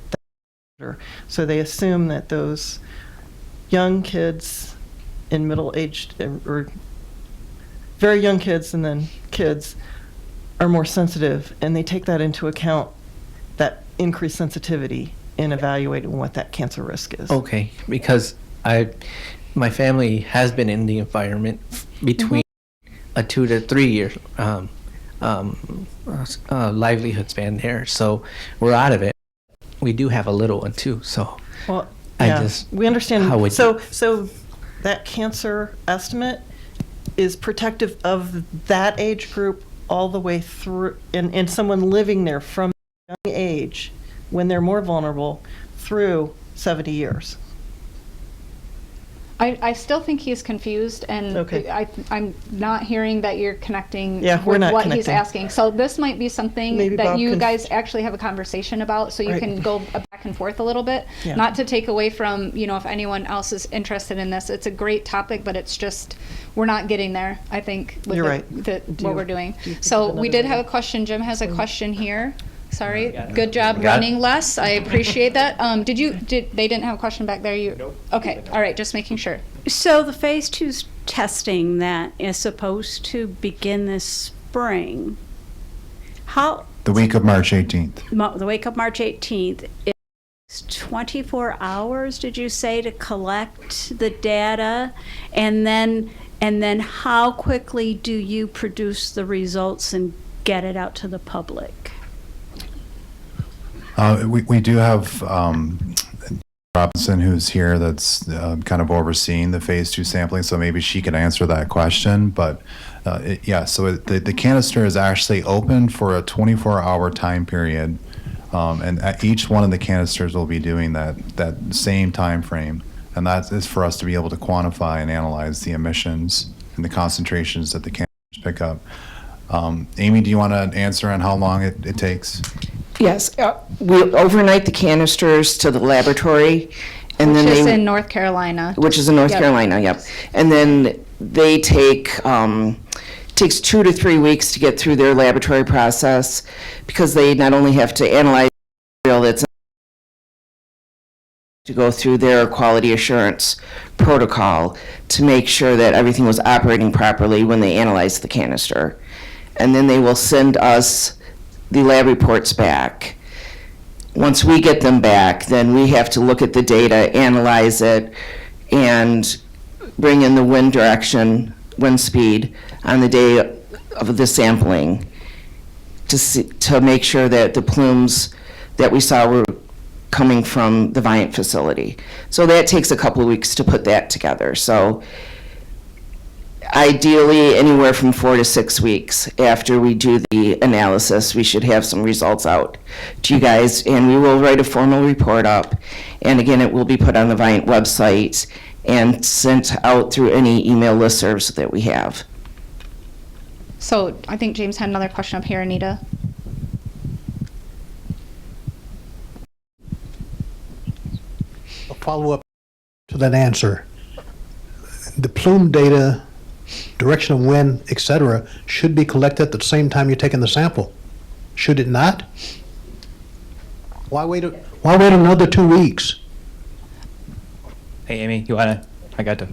that. So they assume that those young kids in middle-aged, or very young kids and then kids, are more sensitive, and they take that into account, that increased sensitivity, in evaluating what that cancer risk is. Okay, because my family has been in the environment between a 2 to 3 year livelihood span there, so we're out of it. We do have a little one too, so Well, we understand. How would So that cancer estimate is protective of that age group all the way through, and someone living there from a young age, when they're more vulnerable, through 70 years. I still think he's confused, and I'm not hearing that you're connecting Yeah, we're with not what he's connecting. asking. So this might be something Maybe that Bob you can- guys actually have a conversation about, so you Right. can go back and forth a little bit. Yeah. Not to take away from, if anyone else is interested in this. It's a great topic, but it's just, we're not getting there, I think, with You're the- right. the- Do what you- we're doing. do you think So of we another did way? have a question. Jim has a question here. Sorry. Good job Got it. running, Les. I appreciate that. They didn't have a question back there? Nope. Okay, all right, just making sure. So the phase 2 testing that is supposed to begin this spring, The week of March 18th. the week of March 18th, is 24 hours, did you say, to collect the data? And then how quickly do you produce the results and get it out to the public? We do have Robinson, who's here, that's kind of overseeing the phase 2 sampling, so maybe she could answer that question. But the canister is actually open for a 24-hour time period, and at each one of the canisters will be doing that same time frame, and that is for us to be able to quantify and analyze the emissions and the concentrations that the canisters pick up. Amy, do you want to answer on how long it takes? Yes, we overnight the canisters to the laboratory, and Which then is they, in North Carolina. which is in North Yep. Carolina, yep. And then they takes 2 to 3 weeks to get through their laboratory process, because they not only have to analyze the material that's to go through their quality assurance protocol to make sure that everything was operating properly when they analyze the canister. And then they will send us the lab reports back. Once we get them back, then we have to look at the data, analyze it, and bring in the wind direction, wind speed on the day of the sampling to make sure that the plumes that we saw were coming from the VIANT facility. So that takes a couple of weeks to put that together. So ideally, anywhere from 4 to 6 weeks after we do the analysis, we should have some results out to you guys, and we will write a formal report up. And again, it will be put on the VIANT website and sent out through any email listservs that we have. So I think James had another question up here, Anita. A follow-up to that answer. The plume data, direction of wind, etc., should be collected at the same time you're taking the sample. Should it not? Why wait another 2 weeks? Hey, Amy, you wanna? I got to.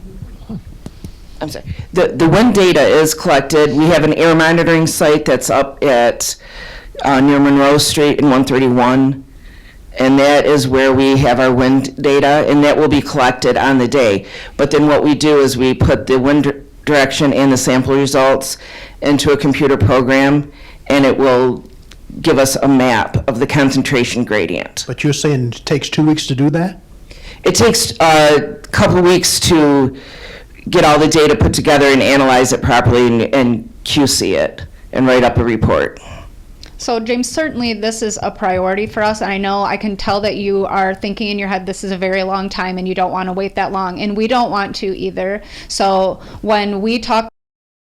I'm sorry. The wind data is collected. We have an air monitoring site that's up at near Monroe Street in 131. And that is where we have our wind data, and that will be collected on the day. But then what we do is we put the wind direction and the sample results into a computer program, and it will give us a map of the concentration gradient. But you're saying it takes 2 weeks to do that? It takes a couple weeks to get all the data put together and analyze it properly and QC it and write up a report. So James, certainly this is a priority for us. And I know I can tell that you are thinking in your head, this is a very long time and you don't want to wait that long. And we don't want to either. So when we talk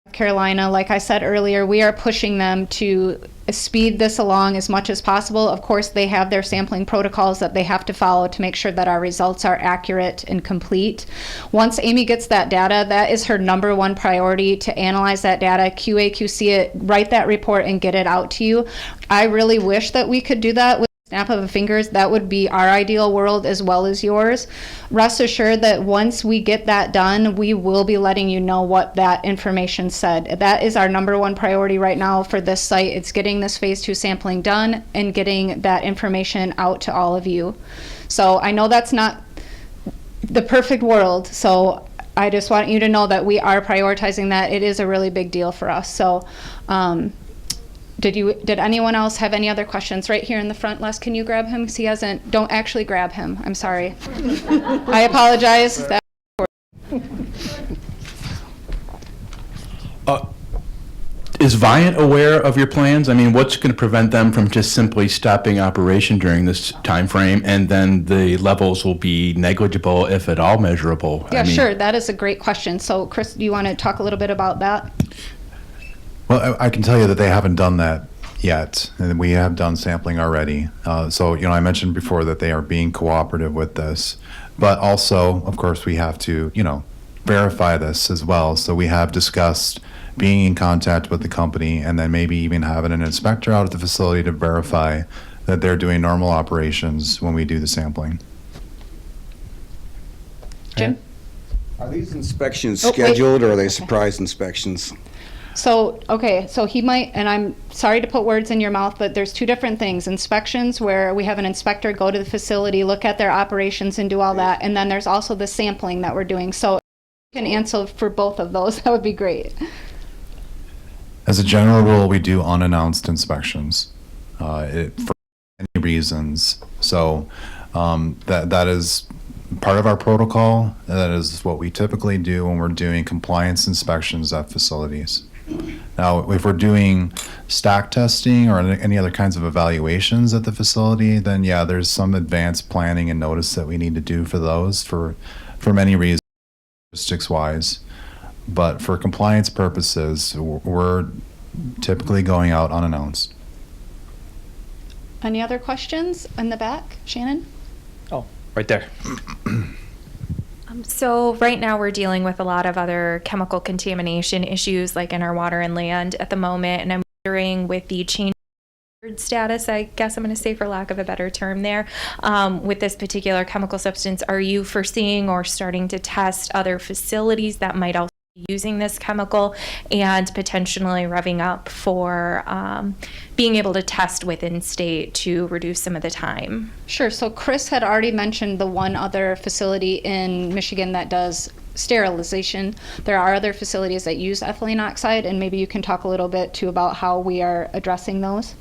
to Carolina, like I said earlier, we are pushing them to speed this along as much as possible. Of course, they have their sampling protocols that they have to follow to make sure that our results are accurate and complete. Once Amy gets that data, that is her number one priority, to analyze that data, QA, QC it, write that report, and get it out to you. I really wish that we could do that with a snap of the fingers. That would be our ideal world as well as yours. Rest assured that once we get that done, we will be letting you know what that information said. That is our number one priority right now for this site. It's getting this phase 2 sampling done and getting that information out to all of you. So I know that's not the perfect world, so I just want you to know that we are prioritizing that. It is a really big deal for us. So did anyone else have any other questions? Right here in the front, Les, can you grab him? Because he hasn't, don't actually grab him. I'm sorry. I apologize. Is VIANT aware of your plans? I mean, what's going to prevent them from just simply stopping operation during this time frame, and then the levels will be negligible, if at all measurable? Yeah, I mean, sure. That is a great question. So, Chris, do you want to talk a little bit about that? Well, I can tell you that they haven't done that yet, and we have done sampling already. So, I mentioned before that they are being cooperative with this, but also, of course, we have to, verify this as well. So we have discussed being in contact with the company and then maybe even having an inspector out at the facility to verify that they're doing normal operations when we do the sampling. Jim? Are these inspections scheduled or are they surprise inspections? So, okay, so he might, and I'm sorry to put words in your mouth, but there's two different things. Inspections, where we have an inspector go to the facility, look at their operations and do all that. And then there's also the sampling that we're doing. So if you can answer for both of those, that would be great. As a general rule, we do unannounced inspections for any reasons. So that is part of our protocol. That is what we typically do when we're doing compliance inspections at facilities. Now, if we're doing stack testing or any other kinds of evaluations at the facility, then yeah, there's some advanced planning and notice that we need to do for those for many reasons, logistics-wise. But for compliance purposes, we're typically going out unannounced. Any other questions in the back? Shannon? Oh, right there. So right now we're dealing with a lot of other chemical contamination issues like in our water and land at the moment. And I'm wondering, with the change status, I guess I'm going to say, for lack of a better term there, with this particular chemical substance, are you foreseeing or starting to test other facilities that might also be using this chemical and potentially revving up for being able to test within state to reduce some of the time? Sure. So Chris had already mentioned the one other facility in Michigan that does sterilization. There are other facilities that use ethylene oxide, and maybe you can talk a little bit too about how we are addressing those.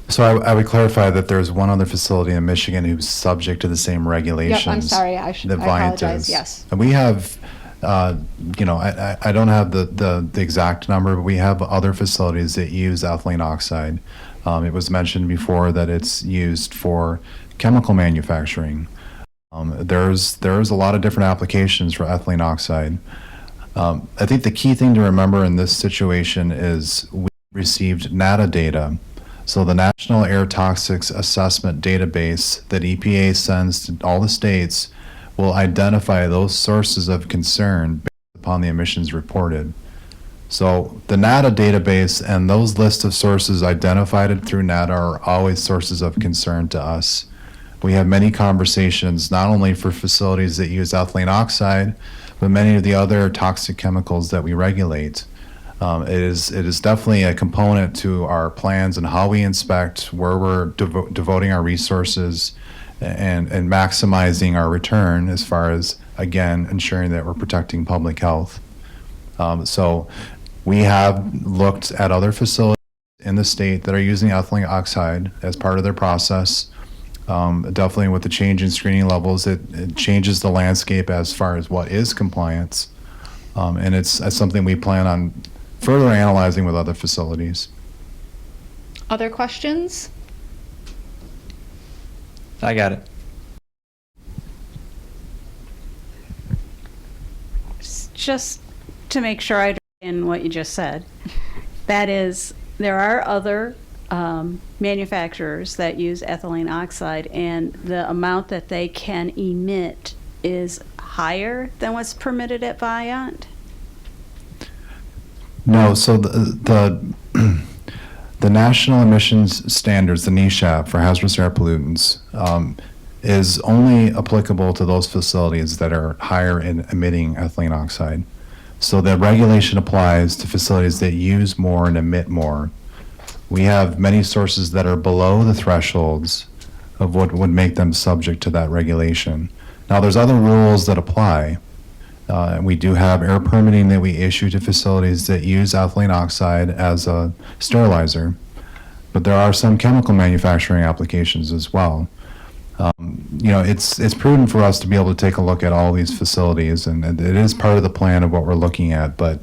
So I would clarify that there's one other facility in Michigan who's subject to the same regulations. Yep, I'm sorry. I apologize. is. Yes. And we have, I don't have the exact number, but we have other facilities that use ethylene oxide. It was mentioned before that it's used for chemical manufacturing. There's a lot of different applications for ethylene oxide. I think the key thing to remember in this situation is we received NADA data. So the National Air Toxics Assessment Database that EPA sends to all the states will identify those sources of concern based upon the emissions reported. So the NADA database and those lists of sources identified through NADA are always sources of concern to us. We have many conversations, not only for facilities that use ethylene oxide, but many of the other toxic chemicals that we regulate. It is definitely a component to our plans and how we inspect, where we're devoting our resources and maximizing our return as far as, again, ensuring that we're protecting public health. So we have looked at other facilities in the state that are using ethylene oxide as part of their process. Definitely with the change in screening levels, it changes the landscape as far as what is compliance. And it's something we plan on further analyzing with other facilities. Other questions? I got it. Just to make sure I understand what you just said, that is, there are other manufacturers that use ethylene oxide, and the amount that they can emit is higher than what's permitted at VIANT? No, so the National Emissions Standards, the NESHAP for hazardous air pollutants, is only applicable to those facilities that are higher in emitting ethylene oxide. So the regulation applies to facilities that use more and emit more. We have many sources that are below the thresholds of what would make them subject to that regulation. Now, there's other rules that apply. We do have air permitting that we issue to facilities that use ethylene oxide as a sterilizer, but there are some chemical manufacturing applications as well. It's prudent for us to be able to take a look at all these facilities, and it is part of the plan of what we're looking at, but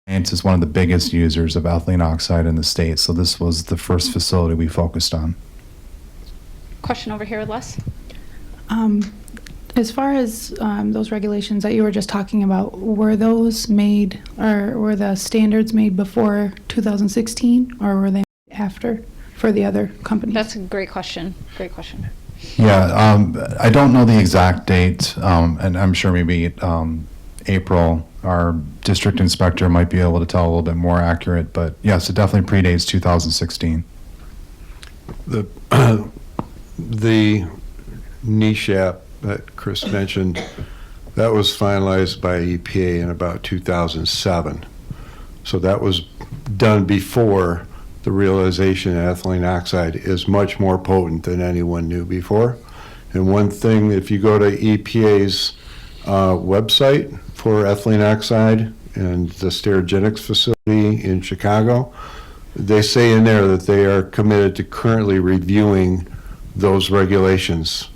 VIANT is one of the biggest users of ethylene oxide in the state, so this was the first facility we focused on. Question over here, Les. As far as those regulations that you were just talking about, were those made, or were the standards made before 2016, or were they made after for the other companies? That's a great question. Great question. Yeah, I don't know the exact date, and I'm sure maybe April, our district inspector might be able to tell a little bit more accurate, but yes, it definitely predates 2016. The NESHAP that Chris mentioned, that was finalized by EPA in about 2007. So that was done before the realization that ethylene oxide is much more potent than anyone knew before. And one thing, if you go to EPA's website for ethylene oxide and the Sterigenics facility in Chicago, they say in there that they are committed to currently reviewing those regulations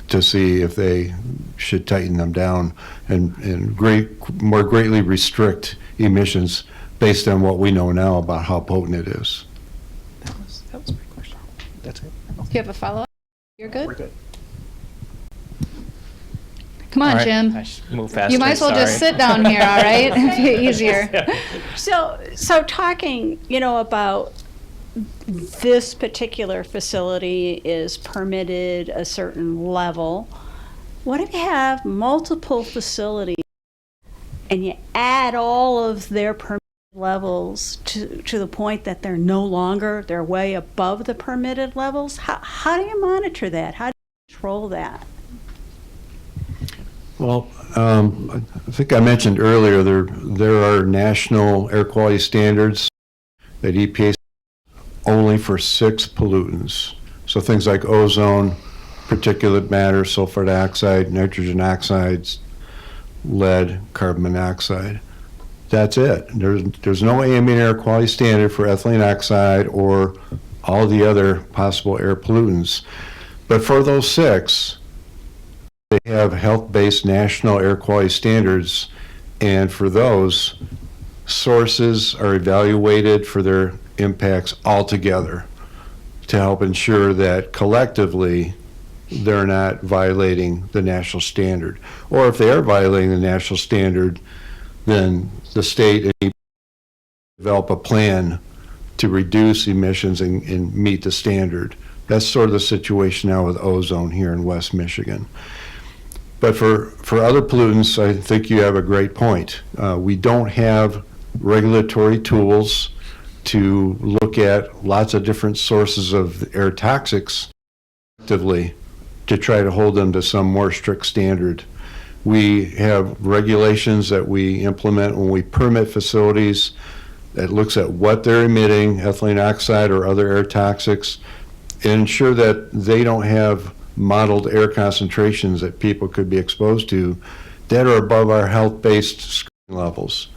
to see if they should tighten them down and more greatly restrict emissions based on what we know now about how potent it is. That was my question. That's it. Do you have a follow-up? You're good? We're good. Come on, All right. Jim. I should move faster. You might as well just sorry. sit down here, all right? It'd be easier. So talking, about this particular facility is permitted a certain level. What if you have multiple facilities and you add all of their permitted levels to the point that they're way above the permitted levels? How do you monitor that? How do you control that? Well, I think I mentioned earlier there are national air quality standards that EPA only for 6 pollutants. So things like ozone, particulate matter, sulfur dioxide, nitrogen oxides, lead, carbon monoxide. That's it. There's no ambient air quality standard for ethylene oxide or all the other possible air pollutants. But for those 6, they have health-based national air quality standards, and for those, sources are evaluated for their impacts altogether to help ensure that collectively they're not violating the national standard. Or if they are violating the national standard, then the state develop a plan to reduce emissions and meet the standard. That's sort of the situation now with ozone here in West Michigan. But for other pollutants, I think you have a great point. We don't have regulatory tools to look at lots of different sources of air toxics actively to try to hold them to some more strict standard. We have regulations that we implement when we permit facilities that looks at what they're emitting, ethylene oxide or other air toxics, and ensure that they don't have modeled air concentrations that people could be exposed to that are above our health-based screening levels.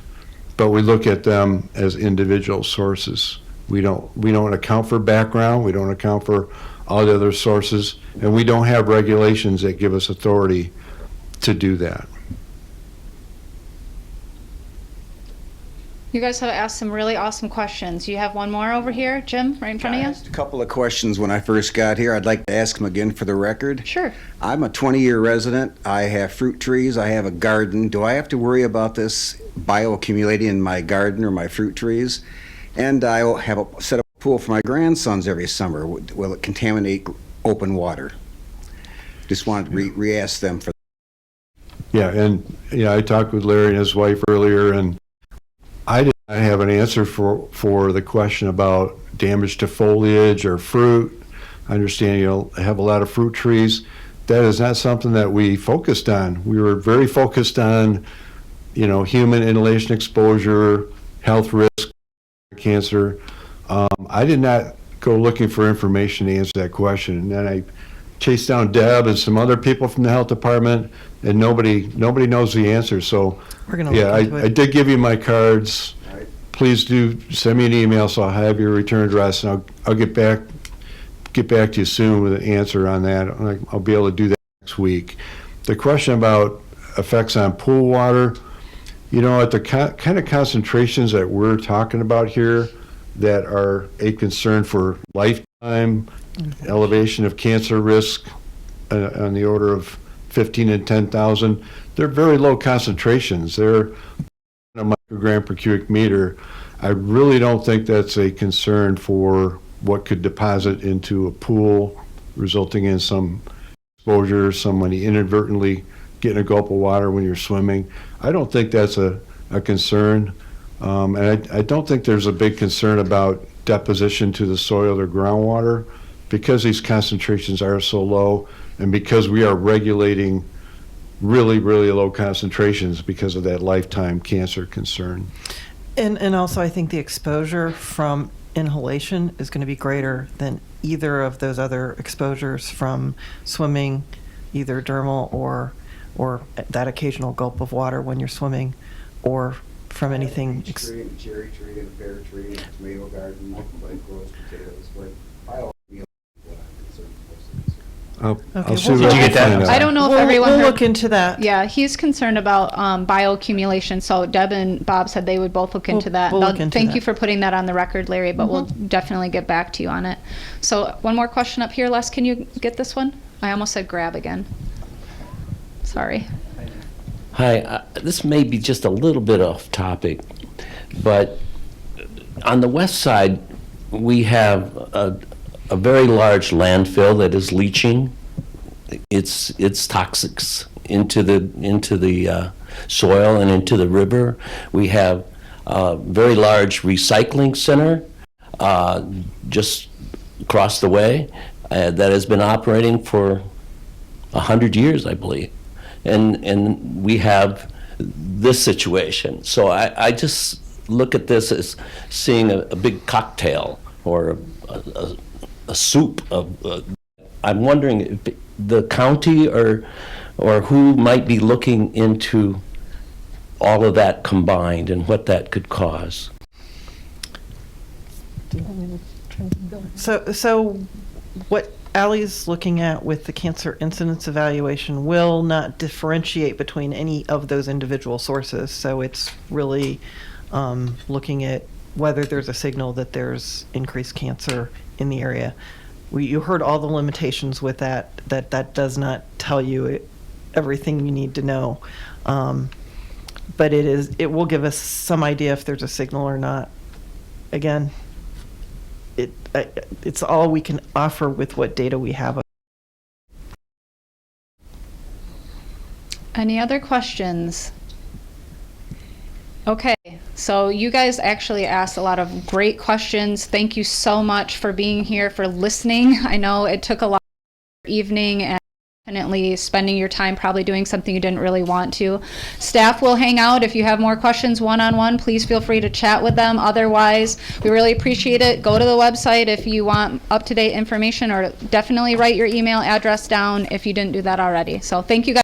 But we look at them as individual sources. We don't account for background, we don't account for all the other sources, and we don't have regulations that give us authority to do that. You guys have asked some really awesome questions. You have one more over here, Jim, right in front of you? I asked a couple of questions when I first got here. I'd like to ask them again for the record. Sure. I'm a 20-year resident. I have fruit trees. I have a garden. Do I have to worry about this bioaccumulating in my garden or my fruit trees? And I have set up a pool for my grandsons every summer. Will it contaminate open water? Just wanted to re-ask them for that. Yeah, and I talked with Larry and his wife earlier, and I did not have an answer for the question about damage to foliage or fruit. I understand you have a lot of fruit trees. That is not something that we focused on. We were very focused on, human inhalation exposure, health risk, cancer. I did not go looking for information to answer that question. And then I chased down Deb and some other people from the health department, and nobody knows the answer. So we're gonna look into it. I did give you my cards. Right. Please do send me an email so I'll have your return address, and I'll get back to you soon with an answer on that. I'll be able to do that next week. The question about effects on pool water, at the kind of concentrations that we're talking about here that are a concern for lifetime elevation of cancer risk on the order of 15 and 10,000, they're very low concentrations. They're a microgram per cubic meter. I really don't think that's a concern for what could deposit into a pool, resulting in some exposure, somebody inadvertently getting a gulp of water when you're swimming. I don't think that's a concern. And I don't think there's a big concern about deposition to the soil or groundwater because these concentrations are so low and because we are regulating really, really low concentrations because of that lifetime cancer concern. And also I think the exposure from inhalation is going to be greater than either of those other exposures from swimming, either dermal or that occasional gulp of water when you're swimming, or from anything. A cherry tree and a pear tree and a tomato garden, like grows potatoes, but I'll see what I can find out. I don't know if everyone we'll heard- look into that. Yeah, he's concerned about bioaccumulation. So Deb and Bob said they would both look into that. we'll look into Thank that. you for putting that on the record, Larry, but we'll definitely get back to you on it. So one more question up here. Les, can you get this one? I almost said grab again. Sorry. Hi, this may be just a little bit off topic, but on the west side, we have a very large landfill that is leaching its toxics into the soil and into the river. We have a very large recycling center just across the way that has been operating for 100 years, I believe. And we have this situation. So I just look at this as seeing a big cocktail or a soup of. I'm wondering if the county or who might be looking into all of that combined and what that could cause. So what Allie's looking at with the cancer incidence evaluation will not differentiate between any of those individual sources. So it's really looking at whether there's a signal that there's increased cancer in the area. You heard all the limitations with that does not tell you everything you need to know. but it will give us some idea if there's a signal or not. Again, it's all we can offer with what data we have. Any other questions? Okay, so you guys actually asked a lot of great questions. Thank you so much for being here, for listening. I know it took a lot of your evening and definitely spending your time probably doing something you didn't really want to. Staff will hang out. If you have more questions one-on-one, please feel free to chat with them. Otherwise, we really appreciate it. Go to the website if you want up-to-date information, or definitely write your email address down if you didn't do that already. So thank you guys.